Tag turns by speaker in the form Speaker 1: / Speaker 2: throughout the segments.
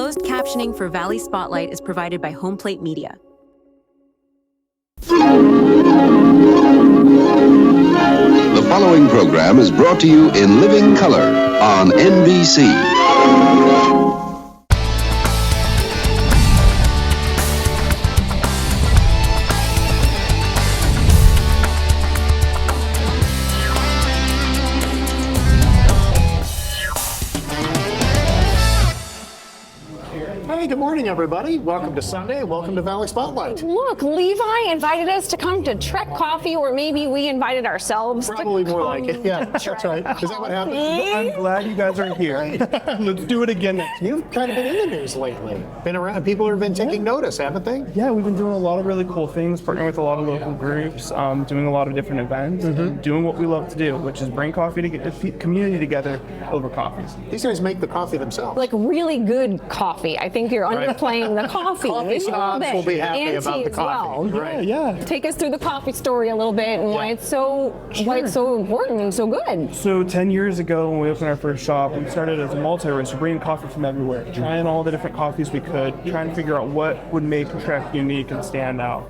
Speaker 1: Closed captioning for Valley Spotlight is provided by Home Plate Media.
Speaker 2: The following program is brought to you in living color on NBC.
Speaker 3: Good morning, everybody. Welcome to Sunday. Welcome to Valley Spotlight.
Speaker 4: Look, Levi invited us to come to Trek Coffee, or maybe we invited ourselves.
Speaker 3: Probably more like it. Yeah, that's right. Is that what happened?
Speaker 5: I'm glad you guys are here. Let's do it again next week.
Speaker 3: You've kind of been in the news lately. Been around. People have been taking notice, haven't they?
Speaker 5: Yeah, we've been doing a lot of really cool things, partnering with a lot of local groups, doing a lot of different events, and doing what we love to do, which is bring coffee to get the community together over coffees.
Speaker 3: These guys make the coffee themselves.
Speaker 4: Like really good coffee. I think you're underplaying the coffee.
Speaker 3: Coffee snobs will be happy about the coffee.
Speaker 4: Well.
Speaker 3: Right.
Speaker 5: Yeah.
Speaker 4: Take us through the coffee story a little bit and why it's so important and so good.
Speaker 5: So 10 years ago when we opened our first shop, we started as a multi-roaster, bringing coffee from everywhere, trying all the different coffees we could, trying to figure out what would make Trek unique and stand out.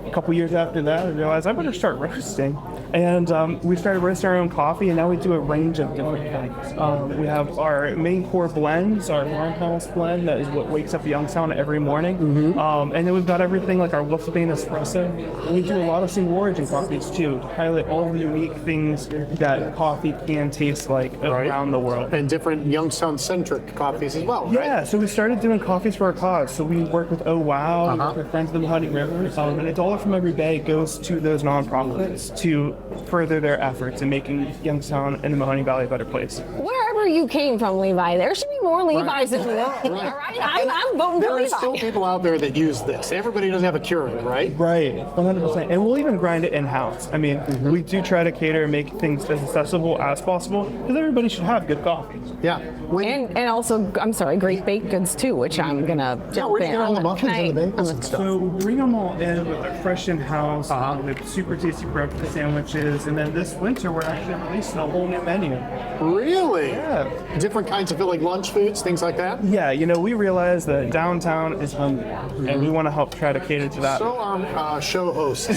Speaker 5: A couple years after that, I realized I better start roasting. And we started roasting our own coffee, and now we do a range of different things. We have our main core blends, our farmhouse blend, that is what wakes up Youngstown every morning. And then we've got everything like our Wolf Bane espresso. And we do a lot of single origin coffees too, to highlight all the unique things that coffee can taste like around the world.
Speaker 3: And different Youngstown-centric coffees as well, right?
Speaker 5: Yeah, so we started doing coffees for our cause. So we work with Oh Wow, we work with Friends of the Hunting River, and a dollar from every bay goes to those nonprofits to further their efforts in making Youngstown and the Mahoning Valley a better place.
Speaker 4: Wherever you came from, Levi, there should be more Levi's in the world. All right, I'm voting for Levi.
Speaker 3: There are still people out there that use this. Everybody doesn't have a Keurig, right?
Speaker 5: Right, 100%. And we'll even grind it in-house. I mean, we do try to cater and make things as accessible as possible because everybody should have good coffee.
Speaker 3: Yeah.
Speaker 4: And also, I'm sorry, great baked goods too, which I'm gonna jump in.
Speaker 3: Get all the muffins and the bagels and stuff.
Speaker 5: So we bring them all in with our fresh in-house, with super tasty breakfast sandwiches, and then this winter we're actually releasing a whole new menu.
Speaker 3: Really?
Speaker 5: Yeah.
Speaker 3: Different kinds of like lunch foods, things like that?
Speaker 5: Yeah, you know, we realize that downtown is hungry, and we want to help try to cater to that.
Speaker 3: So are show hosts.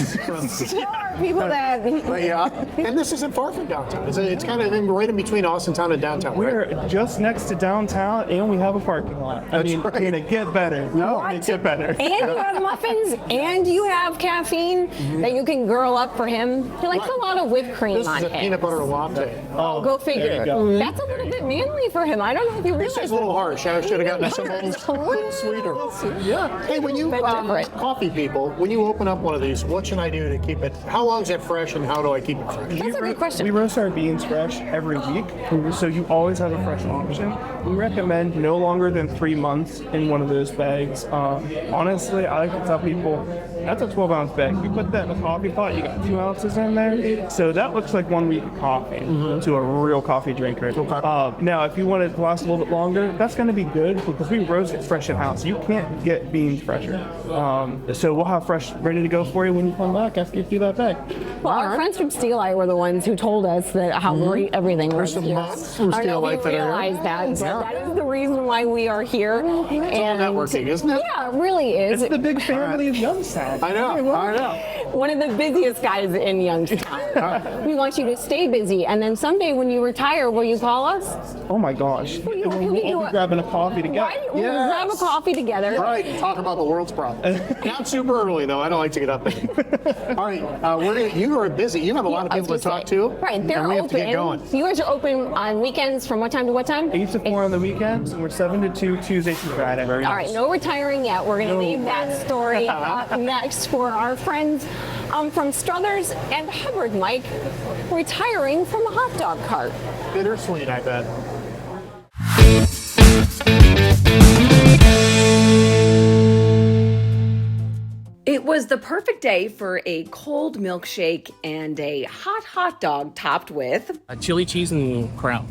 Speaker 4: People that...
Speaker 3: Yeah, and this isn't far from downtown. It's kind of right in between Austintown and downtown,
Speaker 5: We're just next to downtown, and we have a parking lot. I mean, can it get better? No, it get better.
Speaker 4: And you have muffins, and you have caffeine that you can girl up for him. He likes a lot of whipped cream
Speaker 3: This
Speaker 4: on
Speaker 3: is a
Speaker 4: his.
Speaker 3: peanut butter latte.
Speaker 4: Oh, go figure.
Speaker 5: There you go.
Speaker 4: That's a little bit manly for him. I don't know if you
Speaker 3: This
Speaker 4: realize
Speaker 3: is a little harsh. I should have gotten something a little sweeter. Yeah. Hey, when you coffee people, when you open up one of these, what should I do to keep it? How long is it fresh, and how do I keep it fresh?
Speaker 4: That's a good question.
Speaker 5: We roast our beans fresh every week, so you always have a fresh option. We recommend no longer than 3 months in one of those bags. Honestly, I like to tell people that's a 12-ounce bag. You put that in a coffee pot, you got 2 ounces in there, so that looks like 1 week of coffee to a real coffee drinker. Now, if you want it to last a little bit longer, that's going to be good because we roast it fresh in house. You can't get beans fresher. So we'll have fresh ready to go for you when you come back after you do that bag.
Speaker 4: Well, our friends from Steelite were the ones who told us that how great everything was.
Speaker 3: There's some mods from
Speaker 4: I know we
Speaker 3: Steelite that are
Speaker 4: realize that, but that is the reason why we are here.
Speaker 3: It's all networking, isn't it?
Speaker 4: Yeah, it really is.
Speaker 5: It's the big family of Youngstown.
Speaker 3: I know.
Speaker 4: One of the busiest guys in Youngstown. We want you to stay busy, and then someday when you retire, will you call us?
Speaker 5: Oh my gosh. We'll be grabbing a coffee together.
Speaker 4: Right? We'll grab a coffee together.
Speaker 3: Right, talk about the world's problems. Not super early, though. I don't like to get up there. All right, you are busy. You have a lot of people to talk to.
Speaker 4: Right, they're
Speaker 3: and we have to get
Speaker 4: open.
Speaker 3: going.
Speaker 4: You guys are open on weekends from what time to what time?
Speaker 5: 8 to 4 on the weekends, and we're 7 to 2 Tuesday through Friday.
Speaker 4: All right, no retiring yet. We're going to leave that story up next for our friends from Struthers and Hubbard, Mike, retiring from a hot dog cart.
Speaker 3: Bittersweet, I bet.
Speaker 1: It was the perfect day for a cold milkshake and a hot dog topped with
Speaker 6: chili cheese and kraut.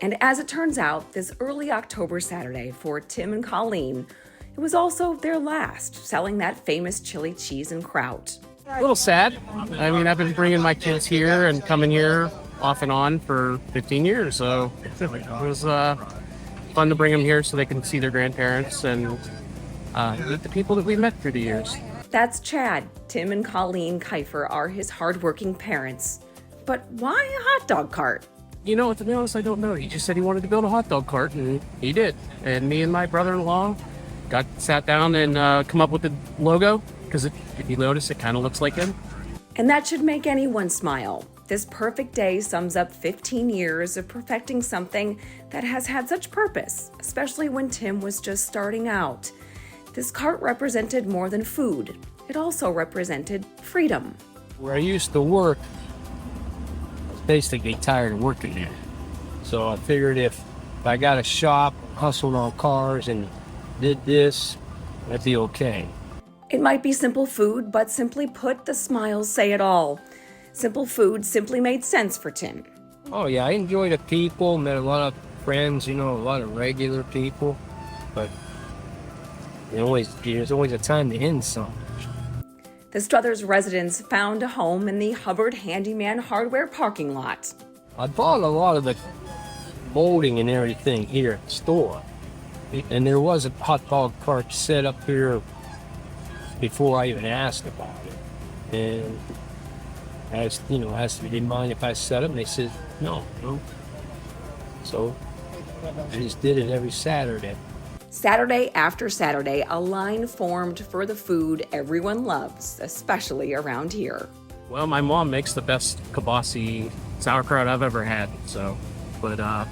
Speaker 1: And as it turns out, this early October Saturday for Tim and Colleen, it was also their last selling that famous chili cheese and kraut.
Speaker 6: A little sad. I mean, I've been bringing my kids here and coming here off and on for 15 years, so it was fun to bring them here so they can see their grandparents and meet the people that we met through the years.
Speaker 1: That's Chad. Tim and Colleen Kifer are his hardworking parents. But why a hot dog cart?
Speaker 6: You know, to be honest, I don't know. He just said he wanted to build a hot dog cart, and he did. And me and my brother-in-law sat down and come up with the logo, because if you notice, it kind of looks like him.
Speaker 1: And that should make anyone smile. This perfect day sums up 15 years of perfecting something that has had such purpose, especially when Tim was just starting out. This cart represented more than food. It also represented freedom.
Speaker 7: Where I used to work, I was basically tired of working there. So I figured if I got a shop, hustled on cars, and did this, that'd be okay.
Speaker 1: It might be simple food, but simply put, the smiles say it all. Simple food simply made sense for Tim.
Speaker 7: Oh yeah, I enjoy the people, met a lot of friends, a lot of regular people, but there's always a time to end something.
Speaker 1: The Struthers residents found a home in the Hubbard Handyman Hardware parking lot.
Speaker 7: I bought a lot of the molding and everything here at the store, and there was a hot dog cart set up here before I even asked about it. And I asked, if they didn't mind if I set up, and they said no. So I just did it every Saturday.
Speaker 1: Saturday after Saturday, a line formed for the food everyone loves, especially around here.
Speaker 6: Well, my mom makes the best kibasi sauerkraut I've ever had, but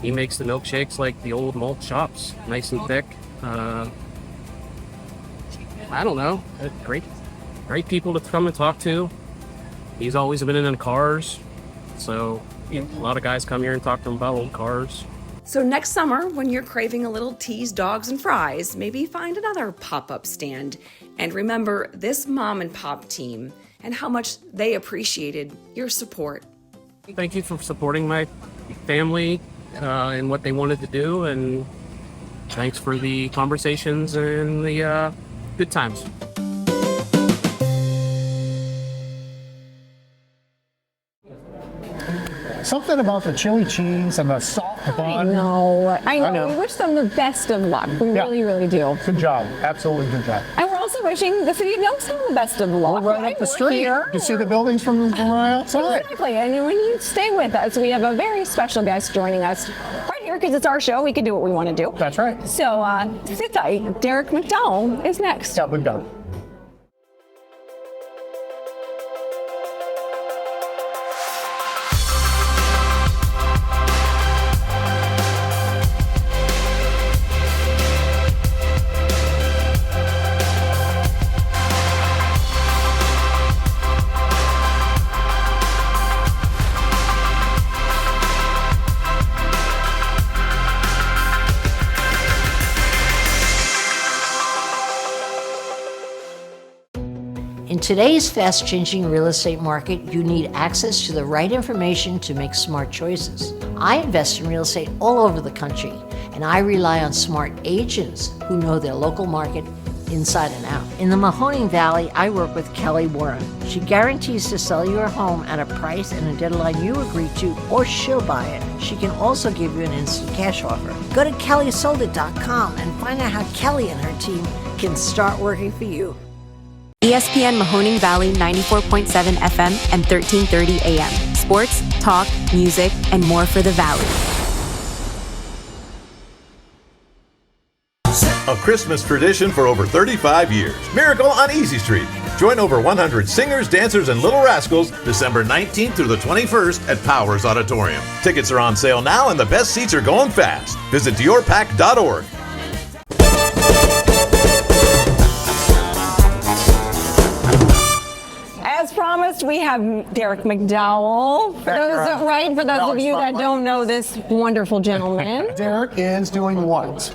Speaker 6: he makes the milkshakes like the old malt shops, nice and thick. I don't know, great people to come and talk to. He's always been in cars, so a lot of guys come here and talk to him about old cars.
Speaker 1: So next summer, when you're craving a little teased dogs and fries, maybe find another pop-up stand. And remember this mom and pop team and how much they appreciated your support.
Speaker 6: Thank you for supporting my family and what they wanted to do, and thanks for the conversations and the good times.
Speaker 3: Something about the chili cheese and the soft bun.
Speaker 4: I know. We wish them the best of luck. We really, really do.
Speaker 3: Good job. Absolutely good job.
Speaker 4: And we're also wishing the city of Youngstown the best of luck.
Speaker 3: We're right up the street. You see the buildings from right outside.
Speaker 4: Exactly. And when you stay with us, we have a very special guest joining us right here because it's our show. We can do what we want to do.
Speaker 3: That's right.
Speaker 4: So sit tight. Derrick McDowell is next.
Speaker 3: Yeah, we've done.
Speaker 8: In today's fast-changing real estate market, you need access to the right information to make smart choices. I invest in real estate all over the country, and I rely on smart agents who know their local market inside and out. In the Mahoning Valley, I work with Kelly Warren. She guarantees to sell your home at a price and a deadline you agree to, or she'll buy it. She can also give you an instant cash offer. Go to kellysoldit.com and find out how Kelly and her team can start working for you.
Speaker 9: ESPN Mahoning Valley 94.7 FM and 1330 AM. Sports, talk, music, and more for the Valley.
Speaker 10: A Christmas tradition for over 35 years. Miracle on Easy Street. Join over 100 singers, dancers, and Little Rascals December 19th through the 21st at Powers Auditorium. Tickets are on sale now and the best seats are going fast. Visit yourpack.org.
Speaker 4: As promised, we have Derrick McDowell. For those of you that don't know this wonderful gentleman.
Speaker 3: Derrick is doing what?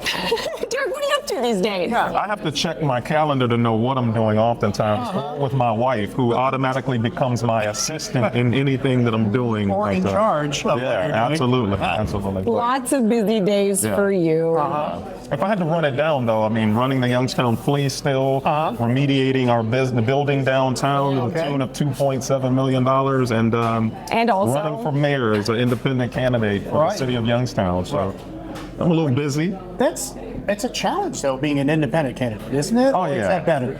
Speaker 4: Derrick, what are you up to these days?
Speaker 5: I have to check my calendar to know what I'm doing oftentimes with my wife, who automatically becomes my assistant in anything that I'm doing.
Speaker 3: Or in charge.
Speaker 5: Yeah, absolutely.
Speaker 4: Lots of busy days for you.
Speaker 5: If I had to run it down, though, I mean, running the Youngstown Flea still, remediating our business building downtown to the tune of $2.7 million, and also
Speaker 3: running
Speaker 5: for mayor as an independent candidate for the city of Youngstown. So
Speaker 11: I'm a little busy.
Speaker 3: It's a challenge, though, being an independent candidate, isn't it?
Speaker 11: Oh,
Speaker 3: Or
Speaker 11: yeah.
Speaker 3: is that better?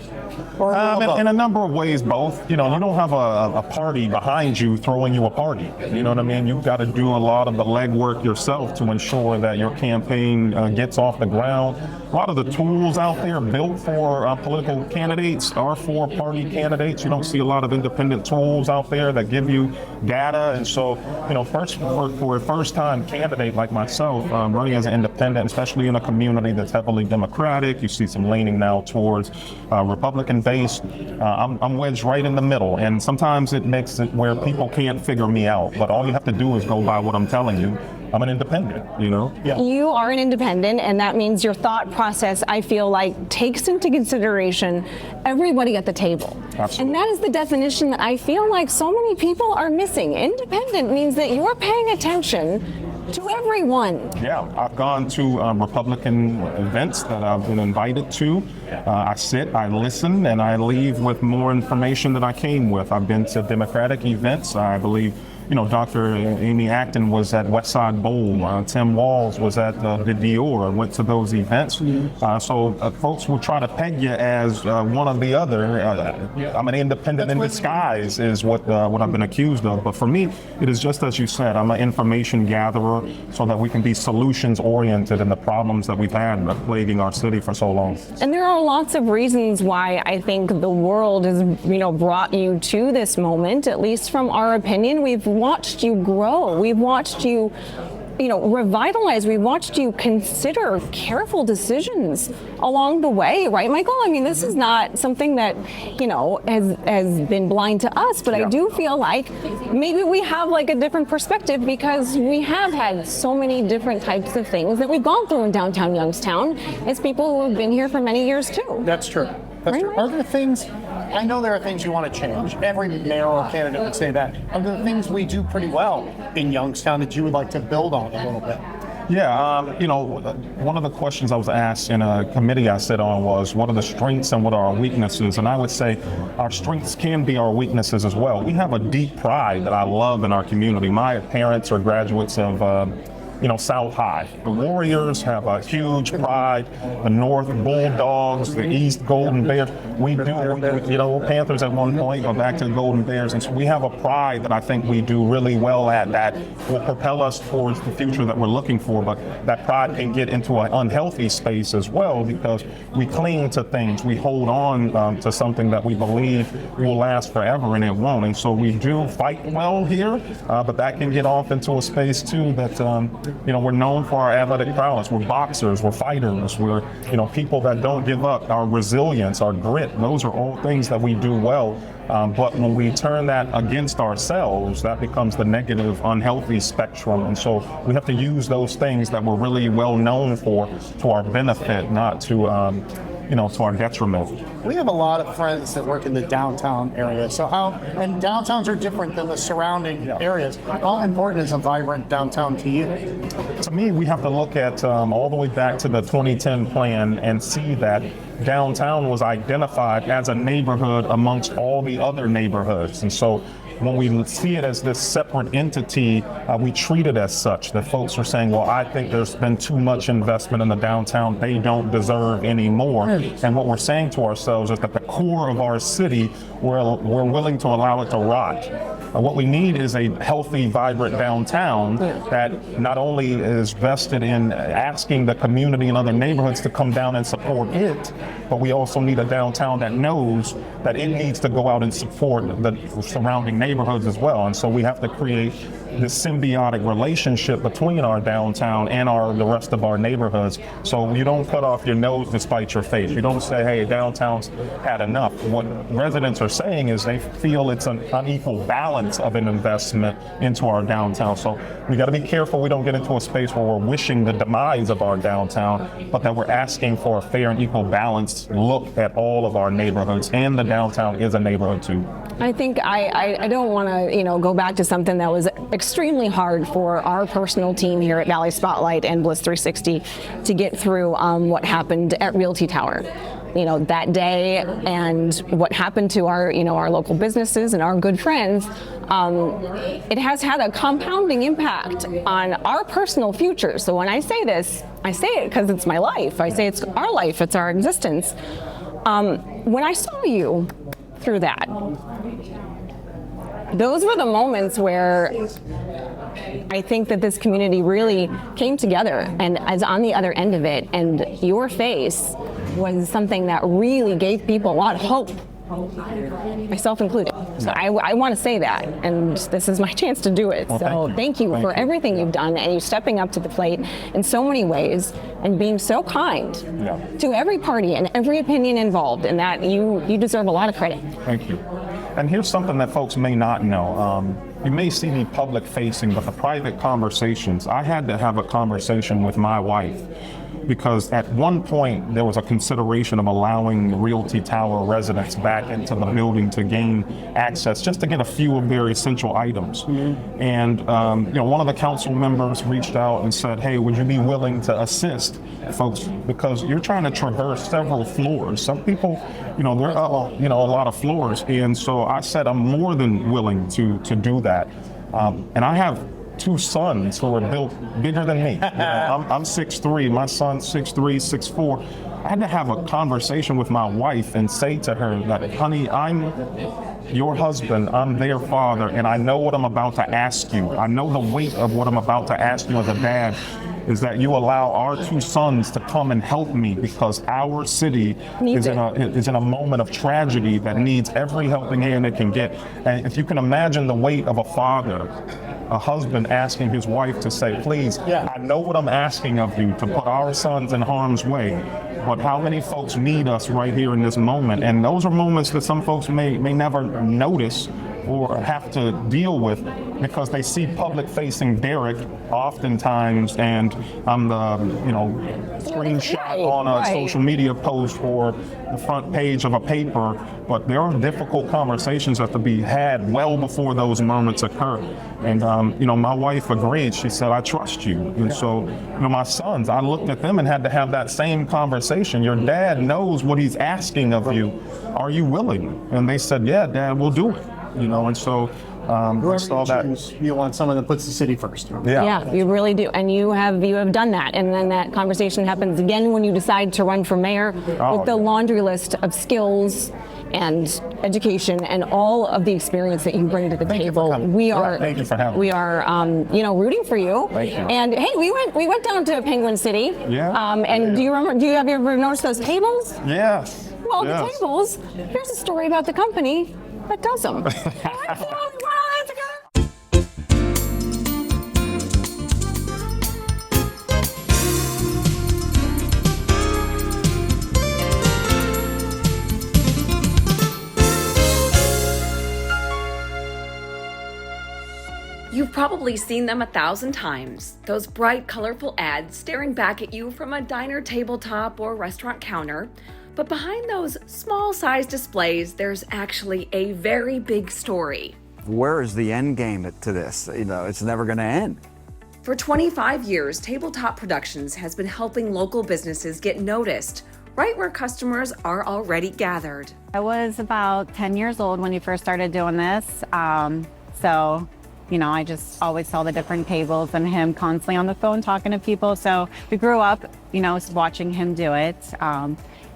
Speaker 3: Or
Speaker 11: In a number of ways, both. You don't have a party behind you throwing you a party. You know what I mean? You've got to do a lot of the legwork yourself to ensure that your campaign gets off the ground. A lot of the tools out there built for political candidates are for party candidates. You don't see a lot of independent tools out there that give you data. And so, first for a first-time candidate like myself, running as an independent, especially in a community that's heavily Democratic, you see some leaning now towards Republican base. I'm wedged right in the middle, and sometimes it makes it where people can't figure me out. But all you have to do is go by what I'm telling you. I'm an independent,
Speaker 3: Yeah.
Speaker 4: You are an independent, and that means your thought process, I feel like, takes into consideration everybody at the table.
Speaker 11: Absolutely.
Speaker 4: And that is the definition that I feel like so many people are missing. Independent means that you're paying attention to everyone.
Speaker 11: Yeah, I've gone to Republican events that I've been invited to. I sit, I listen, and I leave with more information than I came with. I've been to Democratic events. I believe Dr. Amy Acton was at Westside Bowl. Tim Walz was at the Dior. Went to those events. So folks will try to peg you as one or the other. I'm an independent in disguise is what I've been accused of. But for me, it is just as you said. I'm an information gatherer so that we can be solutions oriented in the problems that we've had plaguing our city for so long.
Speaker 4: And there are lots of reasons why I think the world has, brought you to this moment. At least from our opinion, we've watched you grow. We've watched you, revitalize. We've watched you consider careful decisions along the way, right, Michael? I mean, this is not something that, has been blind to us, but I do feel like maybe we have like a different perspective because we have had so many different types of things that we've gone through in downtown Youngstown as people who have been here for many years too.
Speaker 3: That's true. That's true. Are there things, I know there are things you want to change. Every mayoral candidate would say that. Are there things we do pretty well in Youngstown that you would like to build on a little bit?
Speaker 11: Yeah, one of the questions I was asked in a committee I sit on was, what are the strengths and what are our weaknesses? And I would say our strengths can be our weaknesses as well. We have a deep pride that I love in our community. My parents are graduates of South High. The Warriors have a huge pride. The North Bulldogs, the East Golden Bears. We do, Panthers at one point, go back to the Golden Bears. And so we have a pride that I think we do really well at that will propel us towards the future that we're looking for. But that pride can get into an unhealthy space as well because we cling to things. We hold on to something that we believe will last forever, and it won't. And so we do fight well here, but that can get off into a space too that we're known for our athletic prowess. We're boxers, we're fighters, we're, people that don't give up. Our resilience, our grit, those are all things that we do well. But when we turn that against ourselves, that becomes the negative, unhealthy spectrum. And so we have to use those things that we're really well known for to our benefit, not to to our detriment.
Speaker 3: We have a lot of friends that work in the downtown area. So and downtowns are different than the surrounding areas. How important is a vibrant downtown to you?
Speaker 11: To me, we have to look at all the way back to the 2010 plan and see that downtown was identified as a neighborhood amongst all the other neighborhoods. And so when we see it as this separate entity, we treat it as such, that folks are saying, well, I think there's been too much investment in the downtown, they don't deserve any more. And what we're saying to ourselves is that the core of our city, we're willing to allow it to rot. What we need is a healthy, vibrant downtown that not only is vested in asking the community and other neighborhoods to come down and support it, but we also need a downtown that knows that it needs to go out and support the surrounding neighborhoods as well. And so we have to create this symbiotic relationship between our downtown and the rest of our neighborhoods. So you don't cut off your nose to spite your face. You don't say, hey, downtown's had enough. What residents are saying is they feel it's an unequal balance of an investment into our downtown. So we got to be careful we don't get into a space where we're wishing the demise of our downtown, but that we're asking for a fair and equal balanced look at all of our neighborhoods, and the downtown is a neighborhood too.
Speaker 4: I think I don't want to go back to something that was extremely hard for our personal team here at Valley Spotlight and Bliss 360 to get through what happened at Realty Tower. that day and what happened to our local businesses and our good friends, it has had a compounding impact on our personal future. So when I say this, I say it because it's my life. I say it's our life, it's our existence. When I saw you through that, those were the moments where I think that this community really came together and is on the other end of it, and your face was something that really gave people a lot of hope, myself included. So I want to say that, and this is my chance to do it.
Speaker 11: Well,
Speaker 4: so thank you for everything you've done, and you stepping up to the plate in so many ways and being so kind to every party and every opinion involved, and that you deserve a lot of credit.
Speaker 11: Thank you. And here's something that folks may not know. You may see me public facing, but the private conversations, I had to have a conversation with my wife, because at one point there was a consideration of allowing Realty Tower residents back into the building to gain access, just to get a few of their essential items. And one of the council members reached out and said, hey, would you be willing to assist folks, because you're trying to traverse several floors. Some people, there are a lot of floors, and so I said I'm more than willing to do that. And I have 2 sons who are built bigger than me. I'm 6'3", my son's 6'3", 6'4". I had to have a conversation with my wife and say to her that, honey, I'm your husband, I'm their father, and I know what I'm about to ask you. I know the weight of what I'm about to ask you as a dad is that you allow our 2 sons to come and help me, because our city is in a moment of tragedy that needs every helping hand it can get. And if you can imagine the weight of a father, a husband asking his wife to say, please, I know what I'm asking of you, to put our sons in harm's way, but how many folks need us right here in this moment? And those are moments that some folks may never notice or have to deal with, because they see public-facing Derrick oftentimes, and I'm the screenshot on a social media post or the front page of a paper. But there are difficult conversations that have to be had well before those moments occur. And my wife agreed. She said, I trust you. And so, my sons, I looked at them and had to have that same conversation. Your dad knows what he's asking of you. Are you willing? And they said, yeah, Dad, we'll do it. And so
Speaker 3: you want someone that puts the city first.
Speaker 4: Yeah, you really do, and you have done that. And then that conversation happens again when you decide to run for mayor, with the laundry list of skills and education and all of the experience that you bring to the table.
Speaker 11: Thank you for having me.
Speaker 4: We are, rooting for you.
Speaker 11: Thank you.
Speaker 4: And hey, we went down to Penguin City.
Speaker 11: Yeah.
Speaker 4: And do you have you ever noticed those tables?
Speaker 11: Yes.
Speaker 4: Well, the tables. Here's a story about the company that does them.
Speaker 1: You've probably seen them 1,000 times, those bright, colorful ads staring back at you from a diner tabletop or restaurant counter. But behind those small-sized displays, there's actually a very big story.
Speaker 12: Where is the end game to this? It's never going to end.
Speaker 1: For 25 years, Tabletop Productions has been helping local businesses get noticed, right where customers are already gathered.
Speaker 13: I was about 10 years old when we first started doing this. I just always saw the different tables and him constantly on the phone talking to people. So we grew up, watching him do it.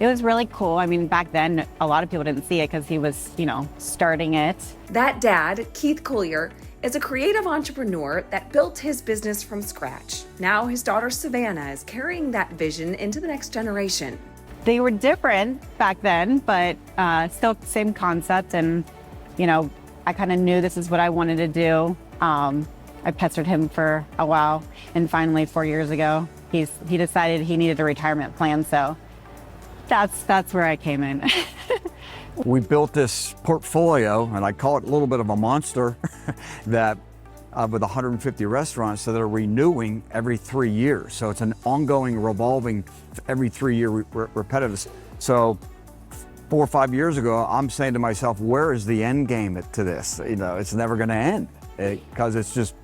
Speaker 13: It was really cool. I mean, back then, a lot of people didn't see it because he was, starting it.
Speaker 1: That dad, Keith Collier, is a creative entrepreneur that built his business from scratch. Now his daughter Savannah is carrying that vision into the next generation.
Speaker 13: They were different back then, but still same concept. And, I kind of knew this is what I wanted to do. I pestered him for a while, and finally 4 years ago, he decided he needed a retirement plan. So that's where I came in.
Speaker 12: We built this portfolio, and I call it a little bit of a monster, that with 150 restaurants that are renewing every 3 years. So it's an ongoing, revolving, every 3 year repetitive. So 4 or 5 years ago, I'm saying to myself, where is the end game to this? It's never going to end, because it's just.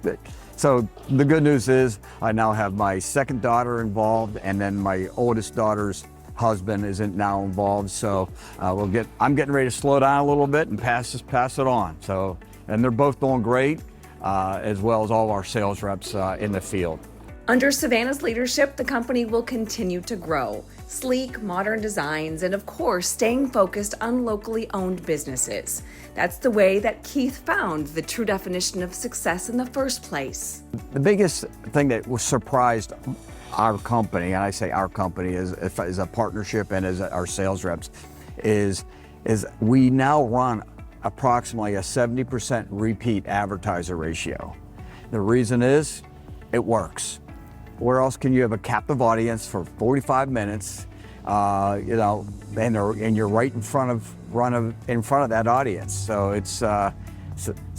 Speaker 12: So the good news is I now have my second daughter involved, and then my oldest daughter's husband isn't now involved, so I'm getting ready to slow down a little bit and pass it on. So, and they're both doing great, as well as all our sales reps in the field.
Speaker 1: Under Savannah's leadership, the company will continue to grow. Sleek, modern designs, and of course, staying focused on locally owned businesses. That's the way that Keith found the true definition of success in the first place.
Speaker 12: The biggest thing that was surprised our company, and I say our company as a partnership and as our sales reps, is we now run approximately a 70% repeat advertiser ratio. The reason is it works. Where else can you have a captive audience for 45 minutes, and you're right in front of that audience. So it's so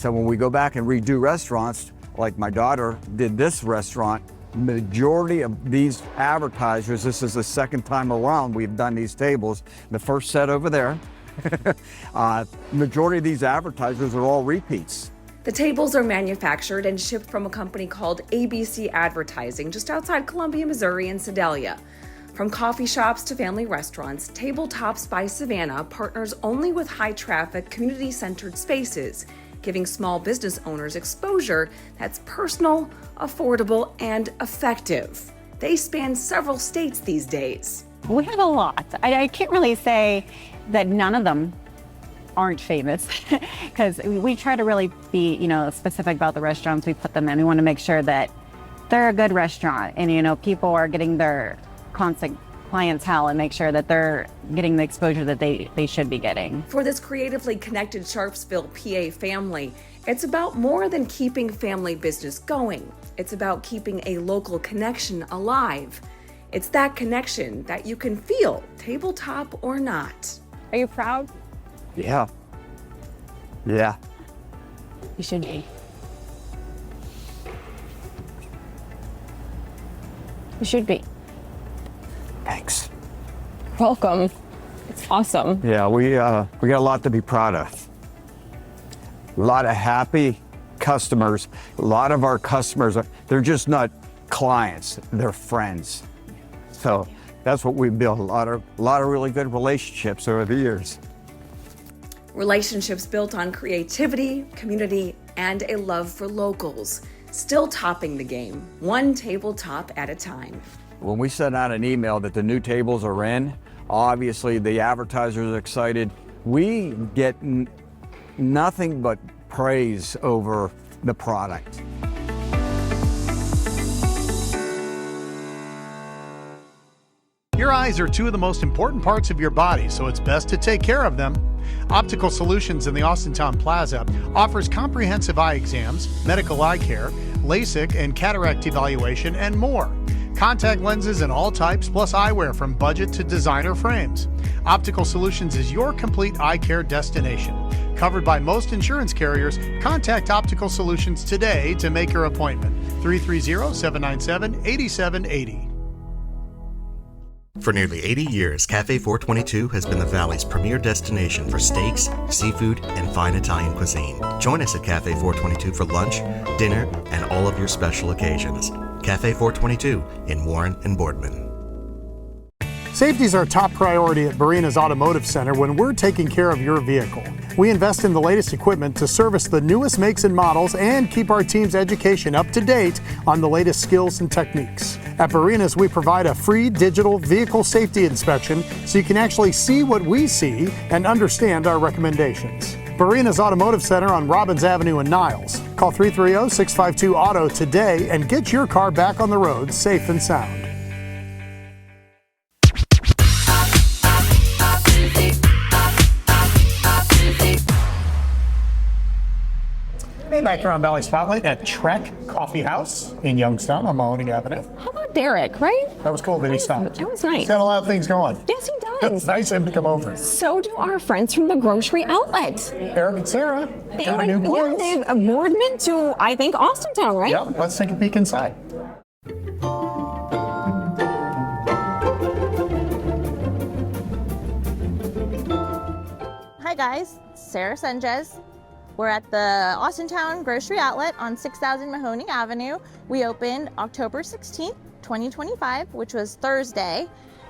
Speaker 12: when we go back and redo restaurants, like my daughter did this restaurant, majority of these advertisers, this is the second time around we've done these tables. The first set over there, majority of these advertisers are all repeats.
Speaker 1: The tables are manufactured and shipped from a company called ABC Advertising just outside Columbia, Missouri in Sedalia. From coffee shops to family restaurants, Tabletops by Savannah partners only with high-traffic, community-centered spaces, giving small business owners exposure that's personal, affordable, and effective. They span several states these days.
Speaker 13: We have a lot. I can't really say that none of them aren't famous because we try to really be, specific about the restaurants we put them in. We want to make sure that they're a good restaurant and, people are getting their constant clientele and make sure that they're getting the exposure that they should be getting.
Speaker 1: For this creatively connected Sharpsville, PA family, it's about more than keeping family business going. It's about keeping a local connection alive. It's that connection that you can feel, tabletop or not.
Speaker 4: Are you proud?
Speaker 12: Yeah. Yeah.
Speaker 4: You should be. You should be.
Speaker 12: Thanks.
Speaker 4: Welcome. It's awesome.
Speaker 12: Yeah, we got a lot to be proud of. A lot of happy customers. A lot of our customers, they're just not clients, they're friends. So that's what we built, a lot of really good relationships over the years.
Speaker 1: Relationships built on creativity, community, and a love for locals. Still topping the game, one tabletop at a time.
Speaker 12: When we send out an email that the new tables are in, obviously the advertisers are excited. We get nothing but praise over the product.
Speaker 3: Your eyes are two of the most important parts of your body, so it's best to take care of them. Optical Solutions in the Austintown Plaza offers comprehensive eye exams, medical eye care, LASIK and cataract evaluation, and more. Contact lenses in all types, plus eyewear from budget to designer frames. Optical Solutions is your complete eye care destination. Covered by most insurance carriers, contact Optical Solutions today to make your appointment. 330-797-8780.
Speaker 14: For nearly 80 years, Cafe 422 has been the Valley's premier destination for steaks, seafood, and fine Italian cuisine. Join us at Cafe 422 for lunch, dinner, and all of your special occasions. Cafe 422 in Warren and Boardman.
Speaker 3: Safety is our top priority at Barina's Automotive Center when we're taking care of your vehicle. We invest in the latest equipment to service the newest makes and models and keep our team's education up to date on the latest skills and techniques. At Barina's, we provide a free digital vehicle safety inspection so you can actually see what we see and understand our recommendations. Barina's Automotive Center on Robbins Avenue in Niles. Call 330-652-AUTO today and get your car back on the road safe and sound. Back here on Valley Spotlight at Trek Coffee House in Youngstown on Mahoning Avenue.
Speaker 4: How about Derrick, right?
Speaker 3: That was cool that he stopped.
Speaker 4: That was nice.
Speaker 3: He's got a lot of things going.
Speaker 4: Yes, he does.
Speaker 3: It's nice of him to come over.
Speaker 4: So do our friends from the grocery outlet.
Speaker 3: Eric and Sarah. Got a new place.
Speaker 4: They've Boardman to, I think, Austintown, right?
Speaker 3: Yep, let's take a peek inside.
Speaker 15: Hi guys, Sarah Senges. We're at the Austintown Grocery Outlet on 6000 Mahoning Avenue. We opened October 16th, 2025, which was Thursday.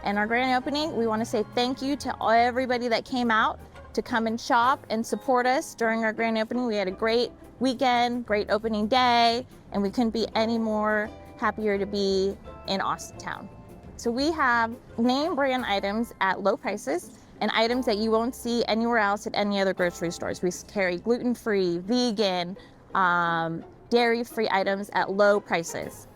Speaker 15: and our grand opening. We want to say thank you to everybody that came out to come and shop and support us during our grand opening. We had a great weekend, great opening day, and we couldn't be any more happier to be in Austintown. So we have name brand items at low prices and items that you won't see anywhere else at any other grocery stores. We carry gluten-free, vegan, dairy-free items at low prices.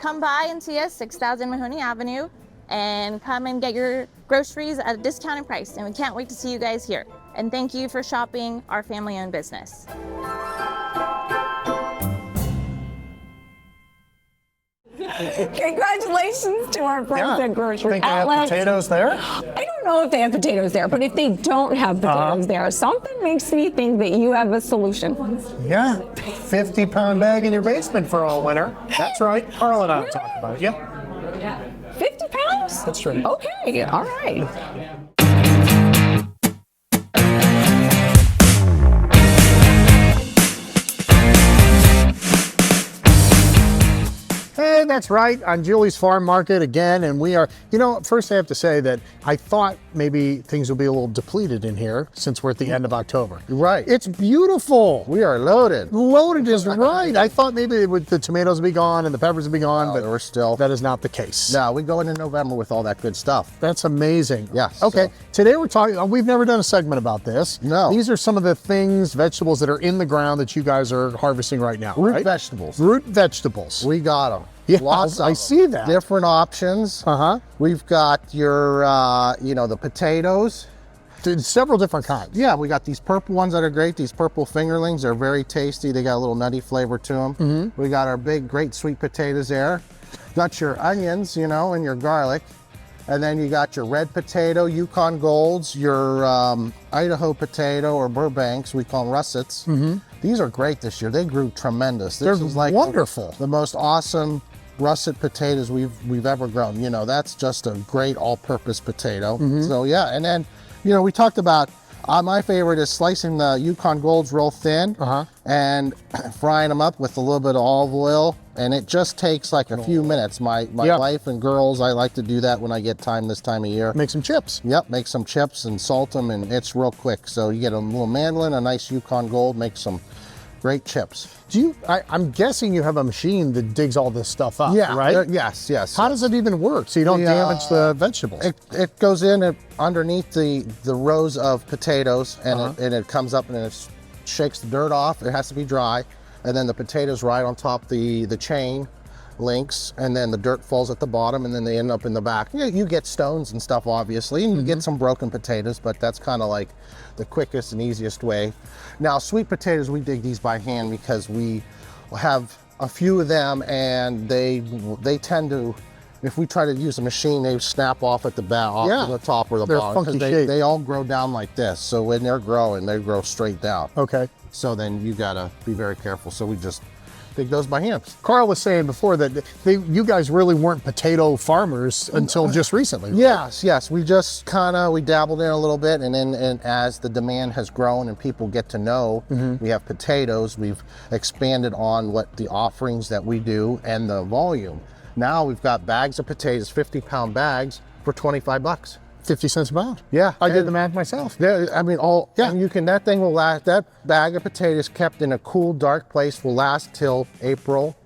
Speaker 15: Come by and see us, 6000 Mahoney Avenue, and come and get your groceries at a discounted price. And we can't wait to see you guys here. And thank you for shopping our family-owned business.
Speaker 4: Congratulations to our friends at Grocery
Speaker 3: Think they have
Speaker 4: Outlet.
Speaker 3: potatoes there?
Speaker 4: I don't know if they have potatoes there, but if they don't have potatoes there, something makes me think that you have a solution.
Speaker 3: Yeah, 50-pound bag in your basement for all winter. That's right. Carl and I will talk about it. Yep.
Speaker 4: 50 pounds?
Speaker 3: That's right.
Speaker 4: Okay, all right.
Speaker 3: Hey, that's right, on Julie's Farm Market again, and we are, first I have to say that I thought maybe things would be a little depleted in here since we're at the end of October.
Speaker 16: Right.
Speaker 3: It's beautiful.
Speaker 16: We are loaded.
Speaker 3: Loaded is right. I thought maybe the tomatoes would be gone and the peppers would be gone, but
Speaker 16: we're still.
Speaker 3: That is not the case.
Speaker 16: No, we go into November with all that good stuff.
Speaker 3: That's amazing.
Speaker 16: Yes.
Speaker 3: Okay, today we're talking, we've never done a segment about this.
Speaker 16: No.
Speaker 3: These are some of the vegetables that are in the ground that you guys are harvesting right now,
Speaker 16: Root
Speaker 3: right?
Speaker 16: vegetables.
Speaker 3: Root vegetables.
Speaker 16: We got them.
Speaker 3: Yeah,
Speaker 16: Lots of
Speaker 3: I see that.
Speaker 16: Different options.
Speaker 3: Uh-huh.
Speaker 16: We've got your, the potatoes.
Speaker 3: Several different kinds.
Speaker 16: Yeah, we got these purple ones that are great. These purple fingerlings, they're very tasty. They got a little nutty flavor to them.
Speaker 3: Mm-hmm.
Speaker 16: We got our big, great sweet potatoes there. Got your onions, and your garlic. And then you got your red potato, Yukon Golds, your Idaho potato or Burbanks, we call them russets.
Speaker 3: Mm-hmm.
Speaker 16: These are great this year. They grew tremendous.
Speaker 3: They're
Speaker 16: This is like
Speaker 3: wonderful.
Speaker 16: The most awesome russet potatoes we've ever grown. That's just a great all-purpose potato.
Speaker 3: Mm-hmm.
Speaker 16: So yeah, and then we talked about my favorite is slicing the Yukon Golds real thin and frying them up with a little bit of olive oil, and it just takes like a few minutes. My wife and girls, I like to do that when I get time this time of year.
Speaker 3: Make some chips.
Speaker 16: Yep, make some chips and salt them, and it's real quick. So you get a little mandolin, a nice Yukon Gold, make some great chips.
Speaker 3: I'm guessing you have a machine that digs all this stuff up,
Speaker 16: Yeah,
Speaker 3: right?
Speaker 16: Yes.
Speaker 3: How does it even work so you don't damage the vegetables?
Speaker 16: It goes in underneath the rows of potatoes, and it comes up and it shakes the dirt off. It has to be dry, and then the potatoes right on top the chain links, and then the dirt falls at the bottom, and then they end up in the back. You get stones and stuff, obviously, and you get some broken potatoes, but that's kind of like the quickest and easiest way. Now, sweet potatoes, we dig these by hand because we have a few of them, and they tend to, if we try to use a machine, they snap off at the back, off to the top or the bottom, because they all grow down like this. So when they're growing, they grow straight down.
Speaker 3: Okay.
Speaker 16: So then you gotta be very careful. So we just dig those by hand.
Speaker 3: Carl was saying before that you guys really weren't potato farmers until just recently.
Speaker 16: Yes. We just we dabbled in a little bit, and then as the demand has grown and people get to know we have potatoes, we've expanded on what the offerings that we do and the volume. Now we've got bags of potatoes, 50-pound bags for $25.
Speaker 3: 50 cents a pound.
Speaker 16: Yeah.
Speaker 3: I did the math myself.
Speaker 16: And you can, that thing will last, that bag of potatoes kept in a cool, dark place will last till April.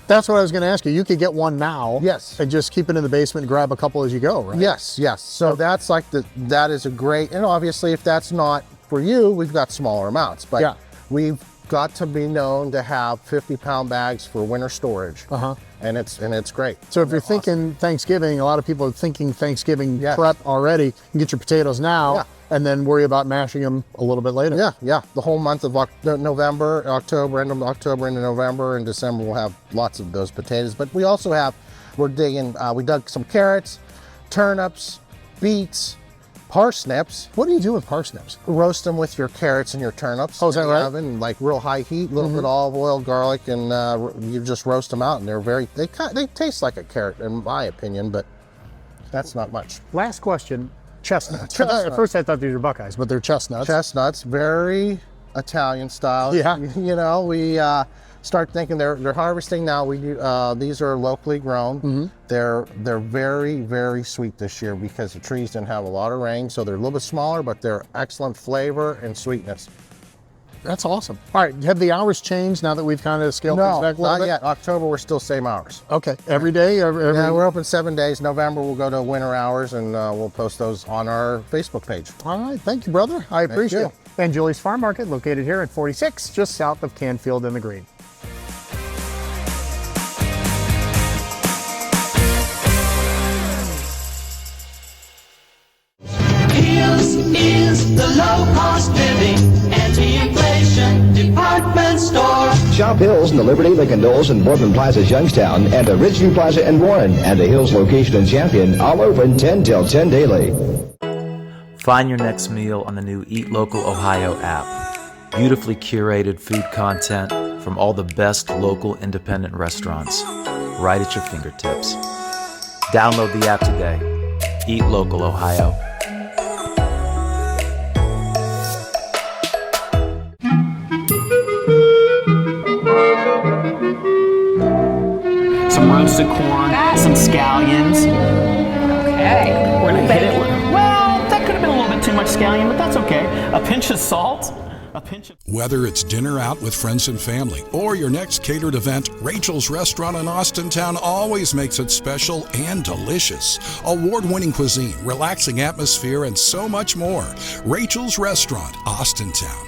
Speaker 3: That's what I was going to ask you. You could get one now.
Speaker 16: Yes.
Speaker 3: And just keep it in the basement and grab a couple as you go, right?
Speaker 16: Yes. So that's like that is a great, and obviously if that's not for you, we've got smaller amounts, but we've got to be known to have 50-pound bags for winter storage. And it's great.
Speaker 3: So if you're thinking Thanksgiving, a lot of people are thinking Thanksgiving prep already. You can get your potatoes now and then worry about mashing them a little bit later.
Speaker 16: Yeah. The whole month of November, October, end of October into November, and December we'll have lots of those potatoes. But we also have, we dug some carrots, turnips, beets, parsnips.
Speaker 3: What do you do with parsnips?
Speaker 16: Roast them with your carrots and your turnips.
Speaker 3: Oh, is that right?
Speaker 16: Oven, like real high heat, a little bit of olive oil, garlic, and you just roast them out, and they taste like a carrot in my opinion, but that's not much.
Speaker 3: Last question, chestnuts. At first I thought these were Buckeyes, but they're chestnuts.
Speaker 16: Chestnuts, very Italian style.
Speaker 3: Yeah.
Speaker 16: start thinking they're harvesting now. We do, these are locally grown. They're very, very sweet this year because the trees didn't have a lot of rain, so they're a little bit smaller, but they're excellent flavor and sweetness.
Speaker 3: That's awesome. All right, have the hours changed now that we've kind of scaled things back a little bit?
Speaker 16: Not yet. October, we're still same hours.
Speaker 3: Okay, every day?
Speaker 16: Yeah, we're open 7 days. November, we'll go to winter hours, and we'll post those on our Facebook page.
Speaker 3: All right, thank you, brother. I appreciate it. Angiuli's Farm Market, located here at 46, just south of Canfield in the Green.
Speaker 17: Hills is the low-cost living, anti-inflation department store.
Speaker 18: Shop Hills in the Liberty, Lincoln Knolls, and Boardman Plaza's Youngstown, and the Ridgeview Plaza in Warren, and the Hills location in Champion, all open 10 till 10 daily.
Speaker 19: Find your next meal on the new Eat Local Ohio app. Beautifully curated food content from all the best local independent restaurants, right at your fingertips. Download the app today. Eat Local Ohio.
Speaker 20: Some roasted corn, some scallions.
Speaker 4: Okay.
Speaker 20: We're gonna hit it with, well, that could have been a little bit too much scallion, but that's okay. A pinch of salt, a pinch of...
Speaker 21: Whether it's dinner out with friends and family or your next catered event, Rachel's Restaurant in Austintown always makes it special and delicious. Award-winning cuisine, relaxing atmosphere, and so much more. Rachel's Restaurant, Austintown.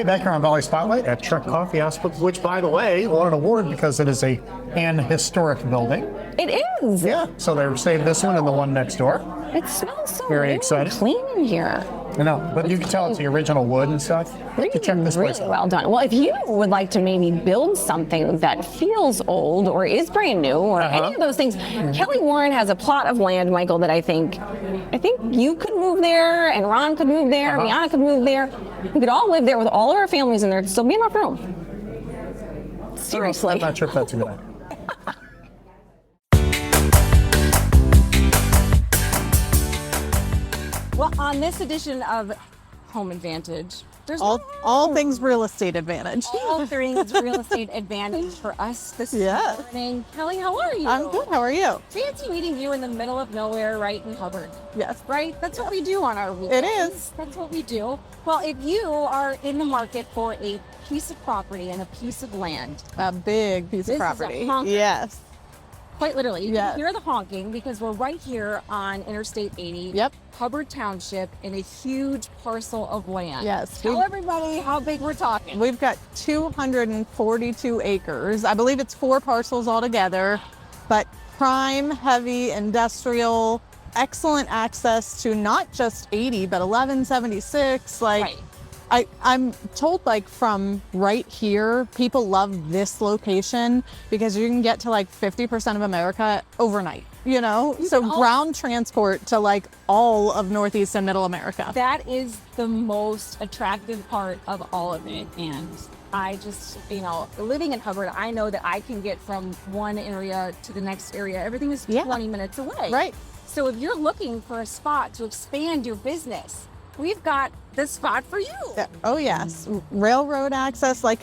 Speaker 3: Back here on Valley Spotlight at Truck Coffee House, which, by the way, won an award because it is an historic building.
Speaker 4: It is.
Speaker 3: Yeah, so they saved this one and the one next door.
Speaker 4: It smells so
Speaker 3: Very
Speaker 4: really
Speaker 3: excited.
Speaker 4: clean in here.
Speaker 3: I know, but you can tell it's the original wood and stuff.
Speaker 4: Really,
Speaker 3: check this place
Speaker 4: really
Speaker 3: out.
Speaker 4: well done. Well, if you would like to maybe build something that feels old or is brand new or any of those things, Kelly Warren has a plot of land, Michael, that I think you could move there, and Ron could move there, Rihanna could move there. We could all live there with all of our families in there. It'd still be enough room. Seriously.
Speaker 3: I'm not sure if that's a good idea.
Speaker 22: Well, on this edition of Home Advantage, there's
Speaker 23: all things real estate advantage.
Speaker 22: all things real estate advantage for us this morning. Kelly, how are you?
Speaker 23: I'm good. How are you?
Speaker 22: Fancy meeting you in the middle of nowhere, right in Hubbard.
Speaker 23: Yes.
Speaker 22: Right? That's what we do on our weekends.
Speaker 23: It is.
Speaker 22: That's what we do. Well, if you are in the market for a piece of property and a piece of land.
Speaker 23: A big piece of property.
Speaker 22: Is a honker.
Speaker 23: Yes.
Speaker 22: Quite literally. You
Speaker 23: Yes.
Speaker 22: can hear the honking because we're right here on Interstate 80.
Speaker 23: Yep.
Speaker 22: Hubbard Township in a huge parcel of land.
Speaker 23: Yes.
Speaker 22: Tell everybody how big we're talking.
Speaker 23: We've got 242 acres. I believe it's 4 parcels altogether, but prime, heavy, industrial, excellent access to not just 80, but 1176. Like, I'm told, like, from right here, people love this location because you can get to like 50% of America overnight, you know? So ground transport to like all of Northeast and Middle America.
Speaker 22: That is the most attractive part of all of it. And I just, living in Hubbard, I know that I can get from one area to the next area. Everything is 20 minutes away.
Speaker 23: Right.
Speaker 22: So if you're looking for a spot to expand your business, we've got the spot for you.
Speaker 23: Oh yes, railroad access, like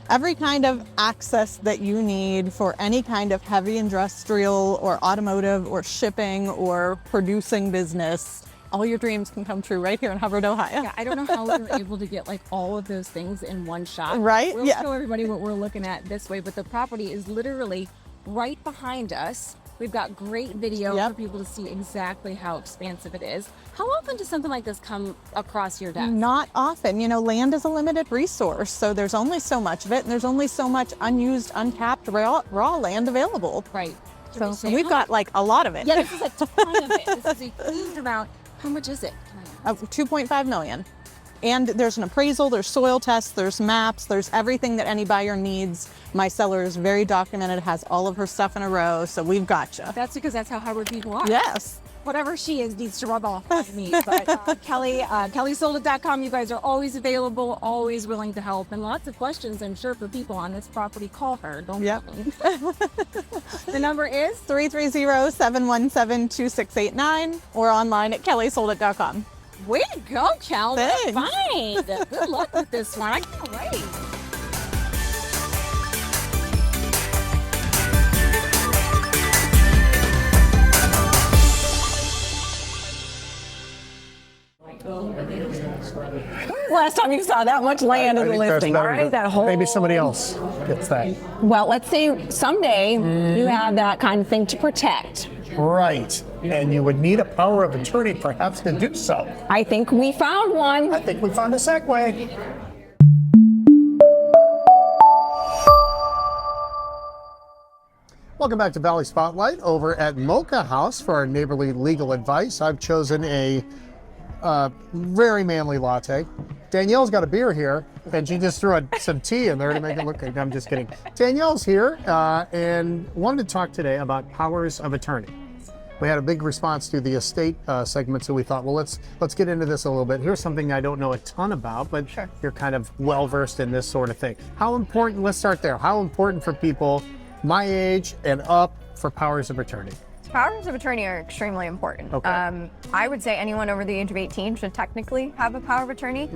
Speaker 23: every kind of access that you need for any kind of heavy industrial or automotive or shipping or producing business. All your dreams can come true right here in Hubbard, Ohio.
Speaker 22: Yeah, I don't know how we were able to get like all of those things in one shot.
Speaker 23: Right?
Speaker 22: We'll
Speaker 23: Yeah.
Speaker 22: show everybody what we're looking at this way, but the property is literally right behind us. We've got great video for people to see exactly how expansive it is. How often does something like this come across your desk?
Speaker 23: Not often. Land is a limited resource, so there's only so much of it, and there's only so much unused, untapped raw land available.
Speaker 22: Right.
Speaker 23: So we've got like a lot of it.
Speaker 22: Yeah, this is a ton of it. This is a huge amount. How much is it?
Speaker 23: 2.5 million. And there's an appraisal, there's soil tests, there's maps, there's everything that any buyer needs. My seller is very documented, has all of her stuff in a row, so we've got you.
Speaker 22: That's because that's how Hubbard people are.
Speaker 23: Yes.
Speaker 22: whatever she is needs to rub off on me. But Kelly, KellySoldIt.com, you guys are always available, always willing to help, and lots of questions, I'm sure, for people on this property. Call her. Don't
Speaker 23: Yep.
Speaker 22: The number is
Speaker 23: 330-717-2689 or online at KellySoldIt.com.
Speaker 22: Way to go, Kel.
Speaker 23: Thanks.
Speaker 22: Fine. Good luck with this one. I can't wait.
Speaker 4: Last time you saw that much land in the listing, all right? That whole.
Speaker 3: Maybe somebody else gets that.
Speaker 4: Well, let's say someday you have that kind of thing to protect.
Speaker 3: Right. And you would need a power of attorney perhaps to do so.
Speaker 4: I think we found one.
Speaker 3: I think we found a segue. Welcome back to Valley Spotlight over at Mocha House for our neighborly legal advice. I've chosen a very manly latte. Danielle's got a beer here, and she just threw some tea in there to make it look good. I'm just kidding. Danielle's here and wanted to talk today about powers of attorney. We had a big response to the estate segment, so we thought, well, let's get into this a little bit. Here's something I don't know a ton about, but sure, you're kind of well-versed in this sort of thing. How important, let's start there, how important for people my age and up for powers of attorney?
Speaker 2: Powers of attorney are extremely important.
Speaker 3: Okay.
Speaker 2: I would say anyone over the age of 18 should technically have a power of attorney.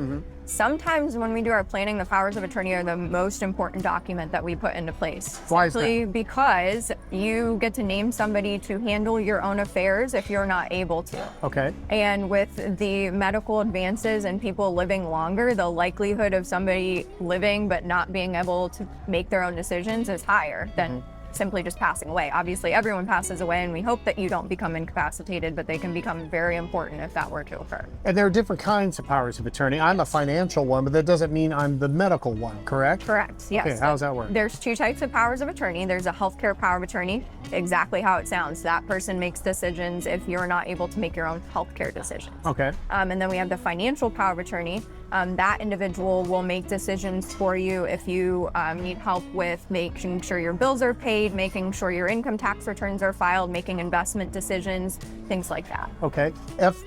Speaker 2: Sometimes when we do our planning, the powers of attorney are the most important document that we put into place.
Speaker 3: Why is that?
Speaker 2: Simply because you get to name somebody to handle your own affairs if you're not able to.
Speaker 3: Okay.
Speaker 2: And with the medical advances and people living longer, the likelihood of somebody living but not being able to make their own decisions is higher than simply just passing away. Obviously, everyone passes away, and we hope that you don't become incapacitated, but they can become very important if that were to occur.
Speaker 3: And there are different kinds of powers of attorney. I'm a financial one, but that doesn't mean I'm the medical one, correct?
Speaker 2: Correct, yes.
Speaker 3: Okay, how does that work?
Speaker 2: There's two types of powers of attorney. There's a healthcare power of attorney, exactly how it sounds. That person makes decisions if you're not able to make your own healthcare decisions.
Speaker 3: Okay.
Speaker 2: And then we have the financial power of attorney. That individual will make decisions for you if you need help with making sure your bills are paid, making sure your income tax returns are filed, making investment decisions, things like that.
Speaker 3: Okay.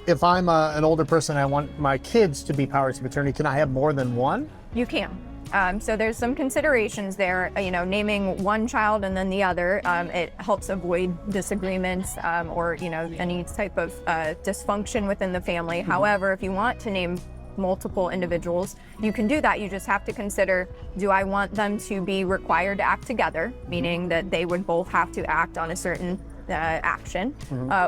Speaker 3: If I'm an older person, I want my kids to be powers of attorney, can I have more than one?
Speaker 2: You can. So there's some considerations there, naming one child and then the other, it helps avoid disagreements or, any type of dysfunction within the family. However, if you want to name multiple individuals, you can do that. You just have to consider, do I want them to be required to act together, meaning that they would both have to act on a certain action,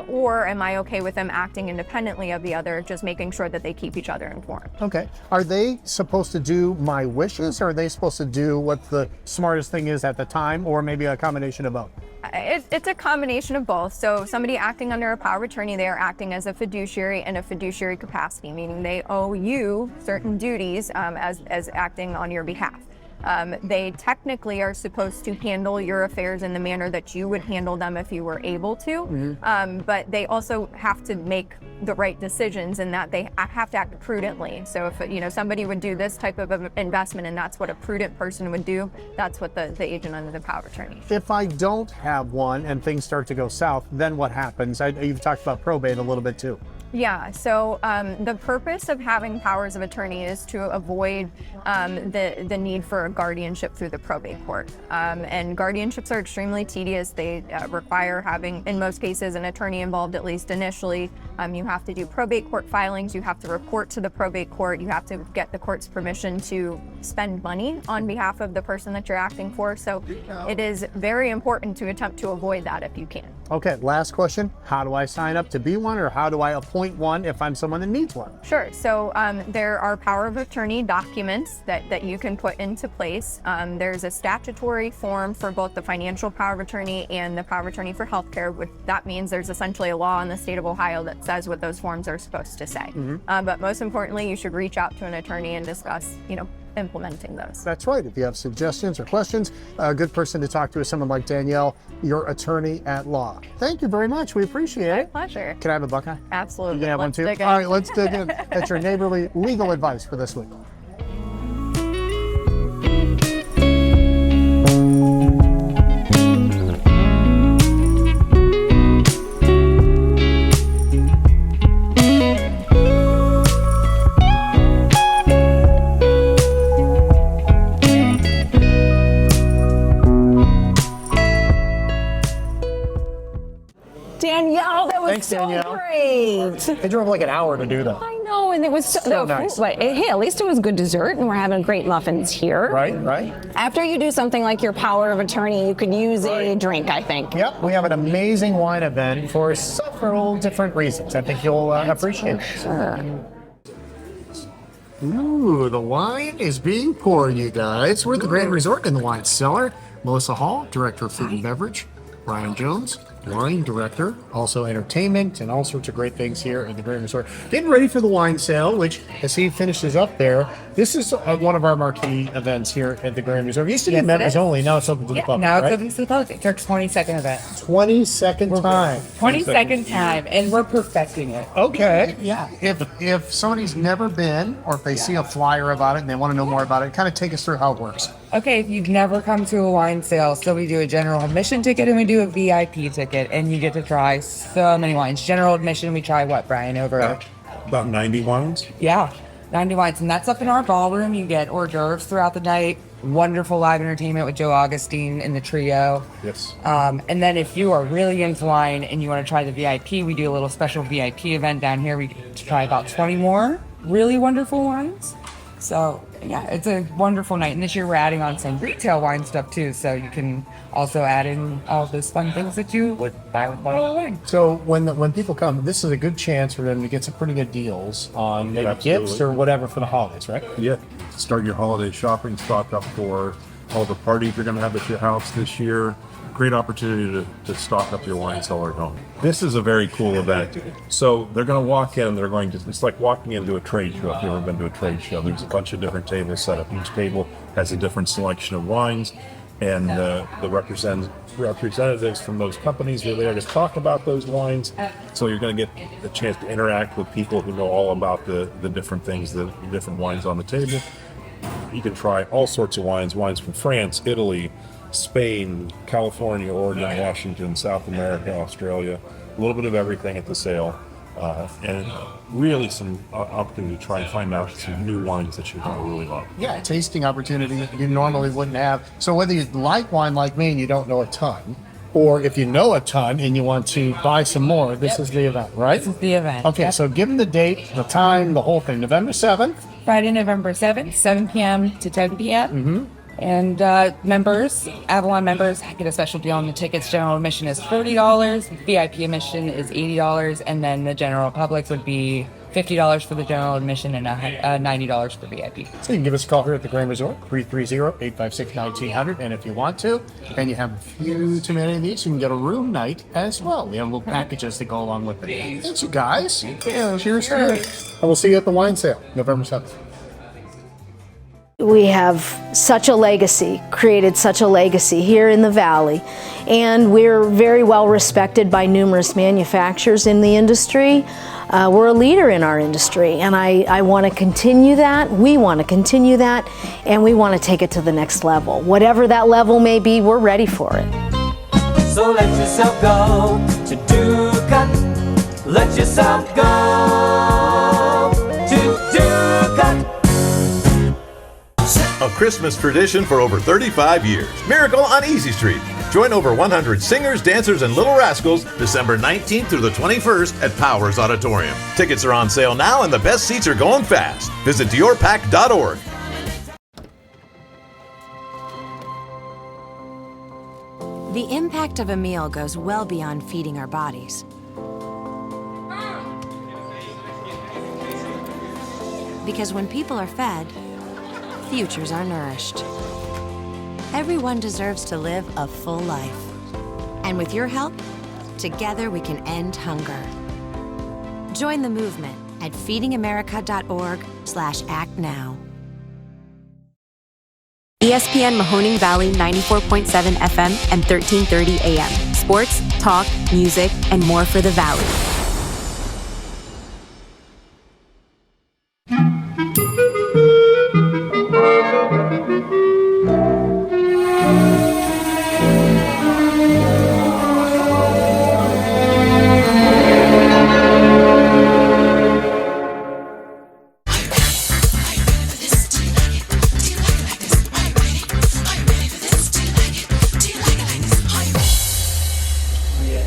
Speaker 2: or am I okay with them acting independently of the other, just making sure that they keep each other informed?
Speaker 3: Okay. Are they supposed to do my wishes, or are they supposed to do what the smartest thing is at the time, or maybe a combination of both?
Speaker 2: It's a combination of both. So somebody acting under a power of attorney, they are acting as a fiduciary in a fiduciary capacity, meaning they owe you certain duties as acting on your behalf. They technically are supposed to handle your affairs in the manner that you would handle them if you were able to, but they also have to make the right decisions in that they have to act prudently. So if somebody would do this type of investment and that's what a prudent person would do, that's what the agent under the power of attorney.
Speaker 3: If I don't have one and things start to go south, then what happens? You've talked about probate a little bit too.
Speaker 2: Yeah, so the purpose of having powers of attorney is to avoid the need for a guardianship through the probate court. And guardianships are extremely tedious. They require having, in most cases, an attorney involved at least initially. You have to do probate court filings. You have to report to the probate court. You have to get the court's permission to spend money on behalf of the person that you're acting for. So it is very important to attempt to avoid that if you can.
Speaker 3: Okay, last question. How do I sign up to be one, or how do I appoint one if I'm someone that needs one?
Speaker 2: Sure. So there are power of attorney documents that you can put into place. There's a statutory form for both the financial power of attorney and the power of attorney for healthcare. That means there's essentially a law in the state of Ohio that says what those forms are supposed to say. But most importantly, you should reach out to an attorney and discuss, implementing those.
Speaker 3: That's right. If you have suggestions or questions, a good person to talk to is someone like Danielle, your attorney at law. Thank you very much. We appreciate it.
Speaker 2: My pleasure.
Speaker 3: Can I have a Buckeye?
Speaker 2: Absolutely.
Speaker 3: You can have
Speaker 2: Let's
Speaker 3: one too?
Speaker 2: dig in.
Speaker 3: All right, let's dig in. That's your neighborly legal advice for this week. Danielle.
Speaker 4: Great.
Speaker 3: They drove like an hour to do that.
Speaker 4: I know, and it was so
Speaker 3: nice.
Speaker 4: But hey, at least it was good dessert, and we're having great muffins here.
Speaker 3: Right.
Speaker 4: After you do something like your power of attorney, you could use a drink, I think.
Speaker 3: Yep, we have an amazing wine event for several different reasons. I think you'll appreciate it.
Speaker 4: Sure.
Speaker 3: Ooh, the wine is being poured, you guys. We're at the Grand Resort in the wine cellar. Melissa Hall, Director of Food and Beverage. Brian Jones, Wine Director, also entertainment and all sorts of great things here at the Grand Resort. Getting ready for the wine sale, which as he finishes up there, this is one of our marquee events here at the Grand Resort. It used to be members only, now it's open to the public,
Speaker 6: Now
Speaker 3: right?
Speaker 6: it's open to the public. It's our 22nd event.
Speaker 3: 22nd time.
Speaker 6: 22nd time, and we're perfecting it.
Speaker 3: Okay.
Speaker 6: Yeah.
Speaker 3: If somebody's never been, or if they see a flyer about it and they want to know more about it, kind of take us through how it works.
Speaker 6: Okay, if you've never come to a wine sale, so we do a general admission ticket and we do a VIP ticket, and you get to try so many wines. General admission, we try what, Brian, over?
Speaker 11: About 90 wines.
Speaker 6: Yeah, 90 wines, and that's up in our ballroom. You get hors d'oeuvres throughout the night, wonderful live entertainment with Joe Augustine and the trio.
Speaker 11: Yes.
Speaker 6: And then if you are really into wine and you want to try the VIP, we do a little special VIP event down here. We get to try about 20 more really wonderful wines. So yeah, it's a wonderful night. And this year we're adding on some retail wine stuff too, so you can also add in all those fun things that you would buy with bottle of wine.
Speaker 3: So when people come, this is a good chance for them to get some pretty good deals on maybe gifts or whatever for the holidays, right?
Speaker 11: Yeah. Start your holiday shopping, stock up for all the parties you're going to have at your house this year. Great opportunity to stock up your wine cellar at home. This is a very cool event. So they're going to walk in, they're going to, it's like walking into a trade show. If you've ever been to a trade show, there's a bunch of different tables set up. Each table has a different selection of wines, and the representatives from those companies are there to talk about those wines. So you're going to get the chance to interact with people who know all about the different things, the different wines on the table. You can try all sorts of wines from France, Italy, Spain, California, Oregon, Washington, South America, Australia, a little bit of everything at the sale, and really some opportunity to try and find out some new wines that you're going to really love.
Speaker 3: Yeah, tasting opportunity you normally wouldn't have. So whether you like wine like me and you don't know a ton, or if you know a ton and you want to buy some more, this is the event, right?
Speaker 6: This is the event.
Speaker 3: Okay, so give them the date, the time, the whole thing. November 7th.
Speaker 6: Friday, November 7th, 7 p.m. to 10 p.m.
Speaker 3: Mm-hmm.
Speaker 6: And members, Avalon members, get a special deal on the tickets. General admission is $40, VIP admission is $80, and then the general public would be $50 for the general admission and $90 for VIP.
Speaker 3: So you can give us a call here at the Grand Resort, 330-856-1900, and if you want to, and you have a few too many of these, you can get a room night as well. We have little packages that go along with it. Thanks, you guys. Yeah, cheers. And we'll see you at the wine sale, November 7th.
Speaker 7: We have such a legacy, created such a legacy here in the Valley, and we're very well respected by numerous manufacturers in the industry. We're a leader in our industry, and I want to continue that. We want to continue that, and we want to take it to the next level. Whatever that level may be, we're ready for it.
Speaker 17: So let yourself go to Ducat. Let yourself go to Ducat.
Speaker 10: A Christmas tradition for over 35 years. Miracle on Easy Street. Join over 100 singers, dancers, and little rascals December 19th through the 21st at Powers Auditorium. Tickets are on sale now and the best seats are going fast. Visit diorpack.org.
Speaker 8: The impact of a meal goes well beyond feeding our bodies. Because when people are fed, futures are nourished. Everyone deserves to live a full life. And with your help, together we can end hunger. Join the movement at feedingamerica.org/act now.
Speaker 9: ESPN Mahoning Valley 94.7 FM and 1330 AM. Sports, talk, music, and more for the Valley.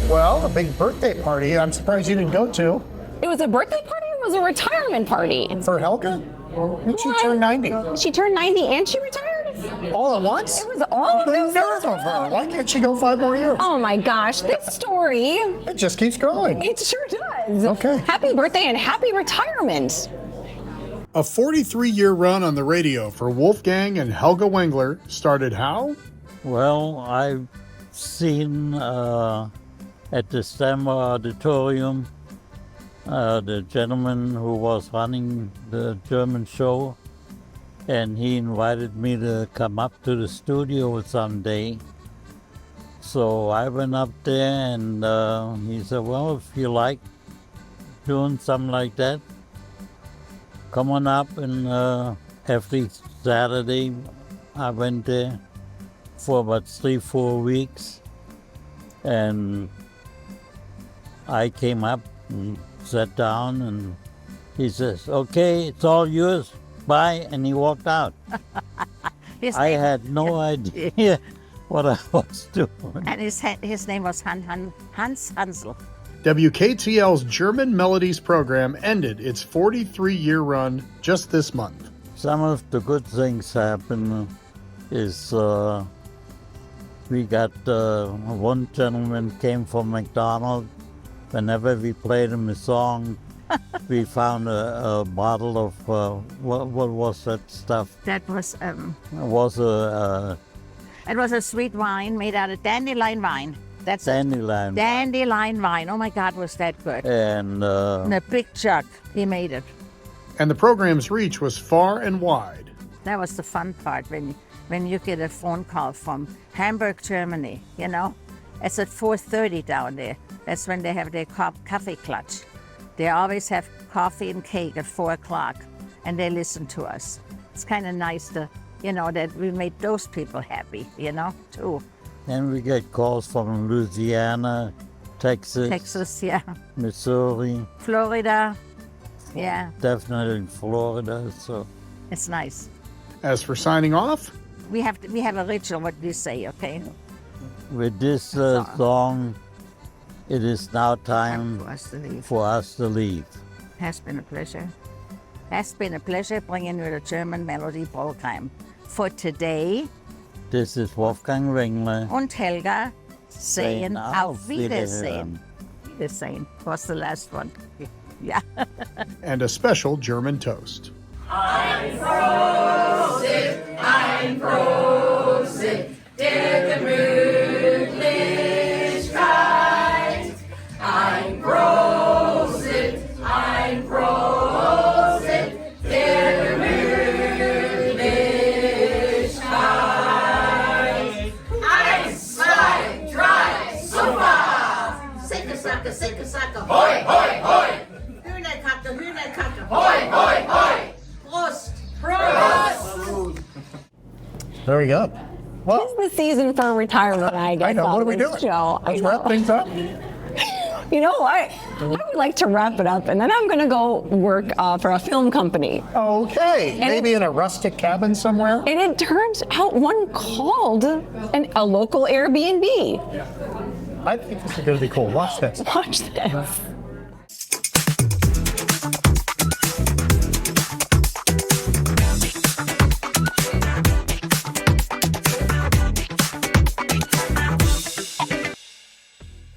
Speaker 3: Well, Well, a big birthday party. I'm surprised you didn't go to.
Speaker 4: It was a birthday party or was it a retirement party?
Speaker 3: For Helga? She turned 90.
Speaker 4: She turned 90 and she retired?
Speaker 3: All at once?
Speaker 4: It was all of this?
Speaker 3: Why can't she go 5 more years?
Speaker 4: Oh my gosh, this story.
Speaker 3: It just keeps growing.
Speaker 4: It sure does.
Speaker 3: Okay.
Speaker 4: Happy birthday and happy retirement.
Speaker 3: A 43-year run on the radio for Wolfgang and Helga Wengler started how?
Speaker 1: Well, I've seen at the Stammer Auditorium the gentleman who was running the German show, and he invited me to come up to the studio someday. So I went up there and he said, well, if you like doing something like that, come on up. And every Saturday I went there for about 3-4 weeks. And I came up and sat down and he says, okay, it's all yours. Bye, and he walked out. I had no idea what I was doing.
Speaker 5: And his name was Hans Hansel.
Speaker 3: WKTL's German Melodies program ended its 43-year run just this month.
Speaker 1: Some of the good things happen is we got one gentleman came from McDonald's. Whenever we played him a song, we found a bottle of what was that stuff?
Speaker 5: That was
Speaker 1: It
Speaker 5: was a sweet wine made out of dandelion wine. That's
Speaker 1: dandelion.
Speaker 5: Dandelion wine. Oh my God, was that good?
Speaker 1: And
Speaker 5: in a big jug, he made it.
Speaker 3: And the program's reach was far and wide.
Speaker 5: That was the fun part when you get a phone call from Hamburg, Germany. You know, it's at 4:30 down there. That's when they have their coffee clutch. They always have coffee and cake at 4 o'clock, and they listen to us. It's kind of nice to, that we made those people happy, too.
Speaker 1: And we get calls from Louisiana, Texas,
Speaker 5: yeah.
Speaker 1: Missouri,
Speaker 5: Florida, yeah.
Speaker 1: Definitely Florida, so.
Speaker 5: It's nice.
Speaker 3: As for signing off?
Speaker 5: We have a ritual, what do you say, okay?
Speaker 1: With this song, it is now time for us to leave.
Speaker 5: Has been a pleasure. Has been a pleasure bringing you the German Melody program. For today,
Speaker 1: this is Wolfgang Wengler
Speaker 5: und Helga saying Auf Wiedersehen. Wiedersehen was the last one. Yeah.
Speaker 3: And a special German toast.
Speaker 17: Ein Prosit, der Gemütlichkeit. Ein Prosit, der Gemütlichkeit. 1, 2, 3, super! Sicke, Sacke, hoi, hoi, hoi! Hühnerkacke, hoi, hoi, hoi! Prost!
Speaker 3: There we go. Well,
Speaker 4: it's the season for retirement, I guess.
Speaker 3: I know. What are we doing? Let's wrap things up.
Speaker 4: You know what? I would like to wrap it up, and then I'm going to go work for a film company.
Speaker 3: Okay. Maybe in a rustic cabin somewhere?
Speaker 4: And it turns out one called a local Airbnb.
Speaker 3: I think this is going to be cool. Watch this.
Speaker 4: Watch this.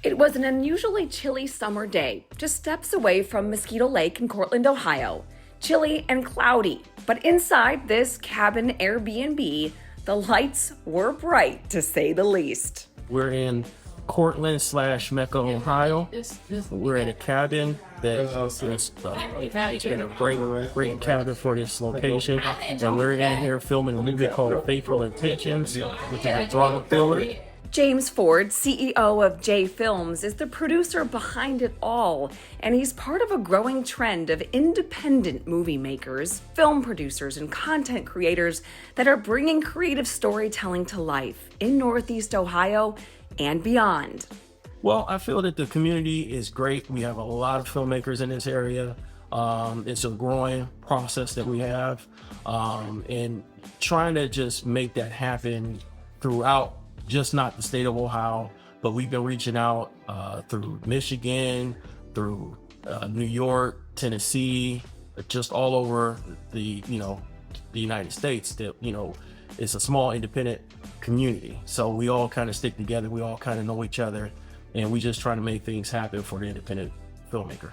Speaker 13: It was an unusually chilly summer day, just steps away from Mosquito Lake in Cortland, Ohio. Chilly and cloudy, but inside this cabin Airbnb, the lights were bright, to say the least.
Speaker 24: We're in Cortland/Mecca, Ohio. We're in a cabin that is been a great cabin for this location. And we're in here filming a movie called Faithful Intentions, which is a drama thriller.
Speaker 13: James Ford, CEO of J Films, is the producer behind it all, and he's part of a growing trend of independent movie makers, film producers, and content creators that are bringing creative storytelling to life in Northeast Ohio and beyond.
Speaker 24: Well, I feel that the community is great. We have a lot of filmmakers in this area. It's a growing process that we have, and trying to just make that happen throughout just not the state of Ohio, but we've been reaching out through Michigan, through New York, Tennessee, just all over the United States. That it's a small independent community, so we all kind of stick together. We all kind of know each other, and we just try to make things happen for the independent filmmaker.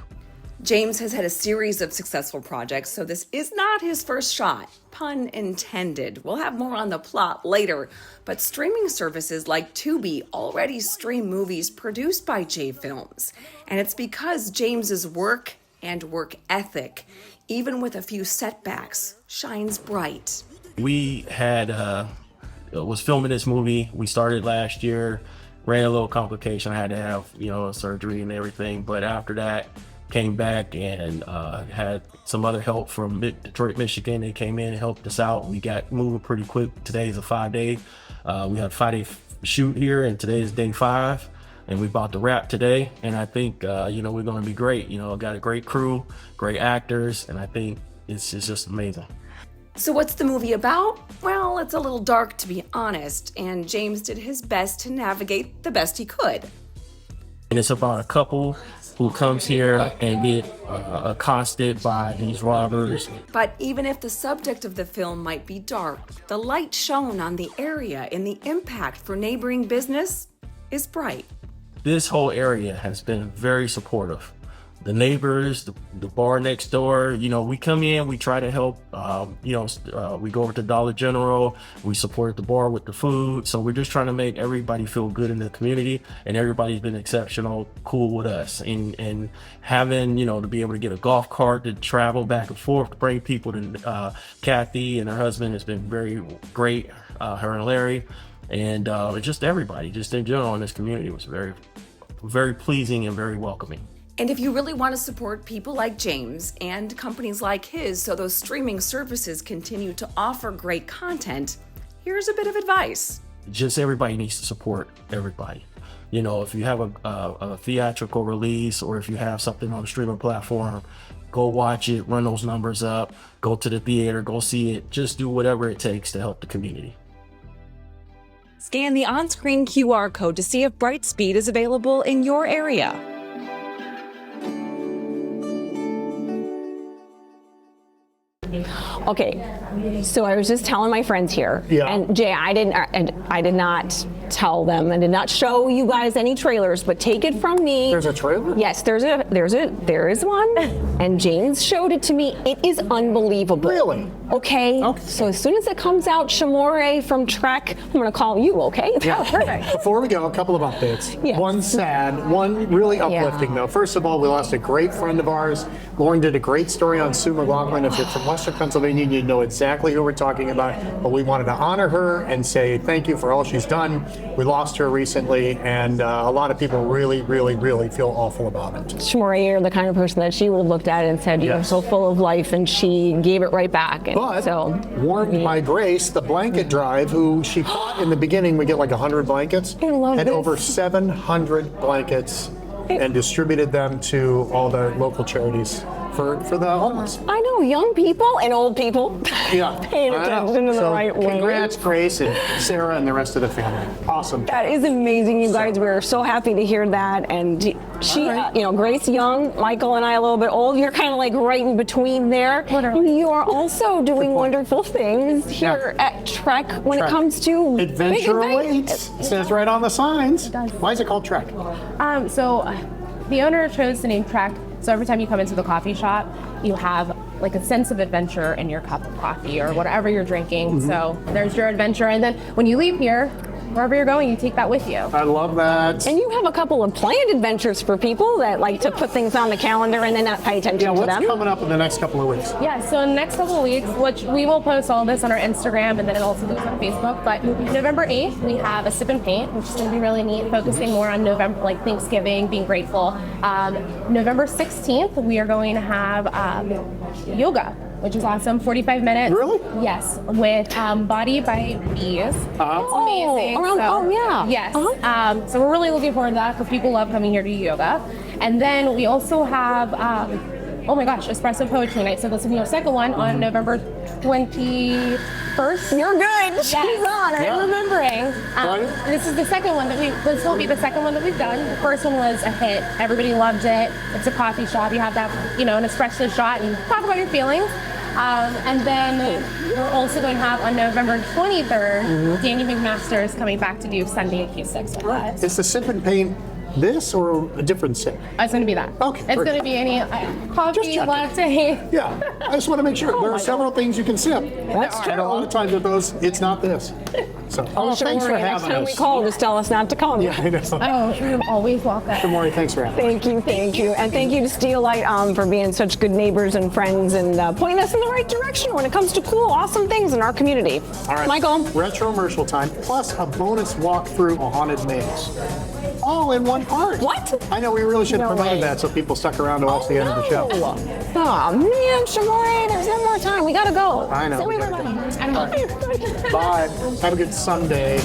Speaker 13: James has had a series of successful projects, so this is not his first shot. Pun intended. We'll have more on the plot later, but streaming services like Tubi already stream movies produced by J Films, and it's because James's work and work ethic, even with a few setbacks, shines bright.
Speaker 24: We was filming this movie. We started last year, ran a little complication. I had to have surgery and everything, but after that, came back and had some other help from Detroit, Michigan. They came in and helped us out. We got moving pretty quick. Today's a 5-day. We had a 5-day shoot here, and today is day 5. And we about to wrap today. And I think, we're going to be great. Got a great crew, great actors, and I think it's just amazing.
Speaker 13: So what's the movie about? Well, it's a little dark, to be honest, and James did his best to navigate the best he could.
Speaker 24: And it's about a couple who comes here and get accosted by these robbers.
Speaker 13: But even if the subject of the film might be dark, the light shown on the area and the impact for neighboring business is bright.
Speaker 24: This whole area has been very supportive. The neighbors, the bar next door, we come in, we try to help, we go over to Dollar General, we support the bar with the food. So we're just trying to make everybody feel good in the community, and everybody's been exceptional, cool with us. And having, to be able to get a golf cart to travel back and forth, to bring people to Kathy and her husband has been very great, her and Larry. And just everybody, just in general in this community was very, very pleasing and very welcoming.
Speaker 13: And if you really want to support people like James and companies like his so those streaming services continue to offer great content, here's a bit of advice.
Speaker 24: Just everybody needs to support everybody. If you have a theatrical release, or if you have something on a streaming platform, go watch it, run those numbers up, go to the theater, go see it. Just do whatever it takes to help the community.
Speaker 22: Scan the on-screen QR code to see if Brightspeed is available in your area.
Speaker 4: Okay, so I was just telling my friends here, and Jay, I did not tell them, I did not show you guys any trailers, but take it from me.
Speaker 3: There's a trailer?
Speaker 4: Yes, there is one, and James showed it to me. It is unbelievable.
Speaker 3: Really?
Speaker 4: Okay. So as soon as it comes out, Shamore from Trek, I'm gonna call you. Okay?
Speaker 3: Yeah.
Speaker 4: Perfect.
Speaker 3: Before we go, a couple of updates.
Speaker 4: Yes.
Speaker 3: One sad, one really uplifting though. First of all, we lost a great friend of ours. Lauren did a great story on Sue McLaughlin. If you're from Western Pennsylvania, you know exactly who we're talking about. But we wanted to honor her and say thank you for all she's done. We lost her recently, and a lot of people really, really, really feel awful about it.
Speaker 4: Shamore, you're the kind of person that she would have looked at it and said, you're so full of life, and she gave it right back. And
Speaker 3: but warned by Grace, the blanket drive, who she thought in the beginning we get like 100 blankets, had over 700 blankets and distributed them to all the local charities for the homeless.
Speaker 4: I know, young people and old people.
Speaker 3: Yeah.
Speaker 4: Paying attention to the right way.
Speaker 3: Congrats, Grace and Sarah and the rest of the family. Awesome.
Speaker 4: That is amazing, you guys. We're so happy to hear that. And she, Grace young, Michael and I a little bit old. You're kind of like right in between there. You are also doing wonderful things here at Trek when it comes to
Speaker 3: Adventure Awaits. It says right on the signs. Why is it called Trek?
Speaker 12: So the owner chose the name Trek. So every time you come into the coffee shop, you have like a sense of adventure in your cup of coffee or whatever you're drinking. So there's your adventure. And then when you leave here, wherever you're going, you take that with you.
Speaker 3: I love that.
Speaker 4: And you have a couple of planned adventures for people that like to put things on the calendar and then not pay attention to them.
Speaker 3: What's coming up in the next couple of weeks?
Speaker 12: Yeah, so in the next couple of weeks, which we will post all this on our Instagram and then it also goes on Facebook, but November 8th, we have a sip and paint, which is going to be really neat, focusing more on November, like Thanksgiving, being grateful. November 16th, we are going to have yoga, which is awesome. 45 minutes.
Speaker 3: Really?
Speaker 12: Yes, with Body by Bees. It's amazing. Yes. So we're really looking forward to that because people love coming here to do yoga. And then we also have, oh my gosh, Espresso Poetry Night. So this will be our second one on November 21st. first.
Speaker 4: You're good.
Speaker 12: She's on. I'm remembering. This is the second one this will be the second one that we've done. The first one was a hit. Everybody loved it. It's a coffee shop. You have that, an espresso shot and talk about your feelings. And then we're also going to have on November 23rd, Danny McMaster is coming back to do Sunday Acoustics with us.
Speaker 3: Is the sip and paint this or a different sip?
Speaker 12: It's going to be that.
Speaker 3: Okay.
Speaker 12: It's going to be any coffee, latte.
Speaker 3: Yeah, I just want to make sure. There are several things you can sip.
Speaker 4: That's true.
Speaker 3: And a lot of times with those, it's not this. So, thanks for having
Speaker 4: Next time we
Speaker 3: us.
Speaker 4: call, just tell us not to come.
Speaker 3: Yeah, I know.
Speaker 12: Oh, you're always welcome.
Speaker 3: Good morning. Thanks for having us.
Speaker 4: Thank you. And thank you to Steelite for being such good neighbors and friends and pointing us in the right direction when it comes to cool, awesome things in our community.
Speaker 3: All right.
Speaker 4: Michael.
Speaker 3: Retro-mercial time, plus a bonus walk through a haunted maze. All in one part.
Speaker 4: What?
Speaker 3: I know we really should have
Speaker 4: No
Speaker 3: promoted
Speaker 4: way.
Speaker 3: that so people stuck around to watch the end of the show.
Speaker 4: Oh man, Shamori, there's no more time. We gotta go.
Speaker 3: I know.
Speaker 4: Say
Speaker 3: we
Speaker 4: we
Speaker 3: gotta
Speaker 4: love
Speaker 3: go. Bye. Have a good Sunday.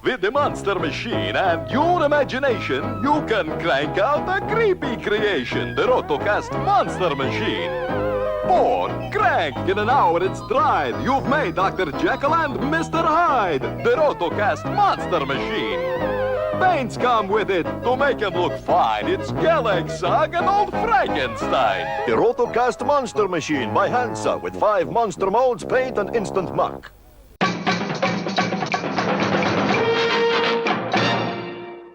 Speaker 14: With the Monster Machine and your imagination, you can crank out a creepy creation, the Rotocast Monster Machine. Born, crank, in an hour in stride, you've made Dr. Jekyll and Mr. Hyde, the Rotocast Monster Machine. Paints come with it to make him look fine. It's Galaxog and old Frankenstein.
Speaker 15: The Rotocast Monster Machine by Hansa with 5 monster molds, paint, and instant muck.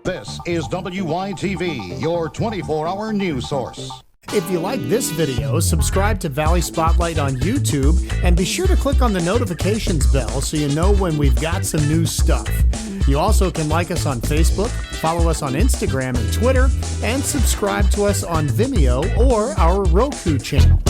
Speaker 16: This is WYTV, your 24-hour news source.
Speaker 3: If you like this video, subscribe to Valley Spotlight on YouTube and be sure to click on the notifications bell so you know when we've got some new stuff. You also can like us on Facebook, follow us on Instagram and Twitter, and subscribe to us on Vimeo or our Roku channel.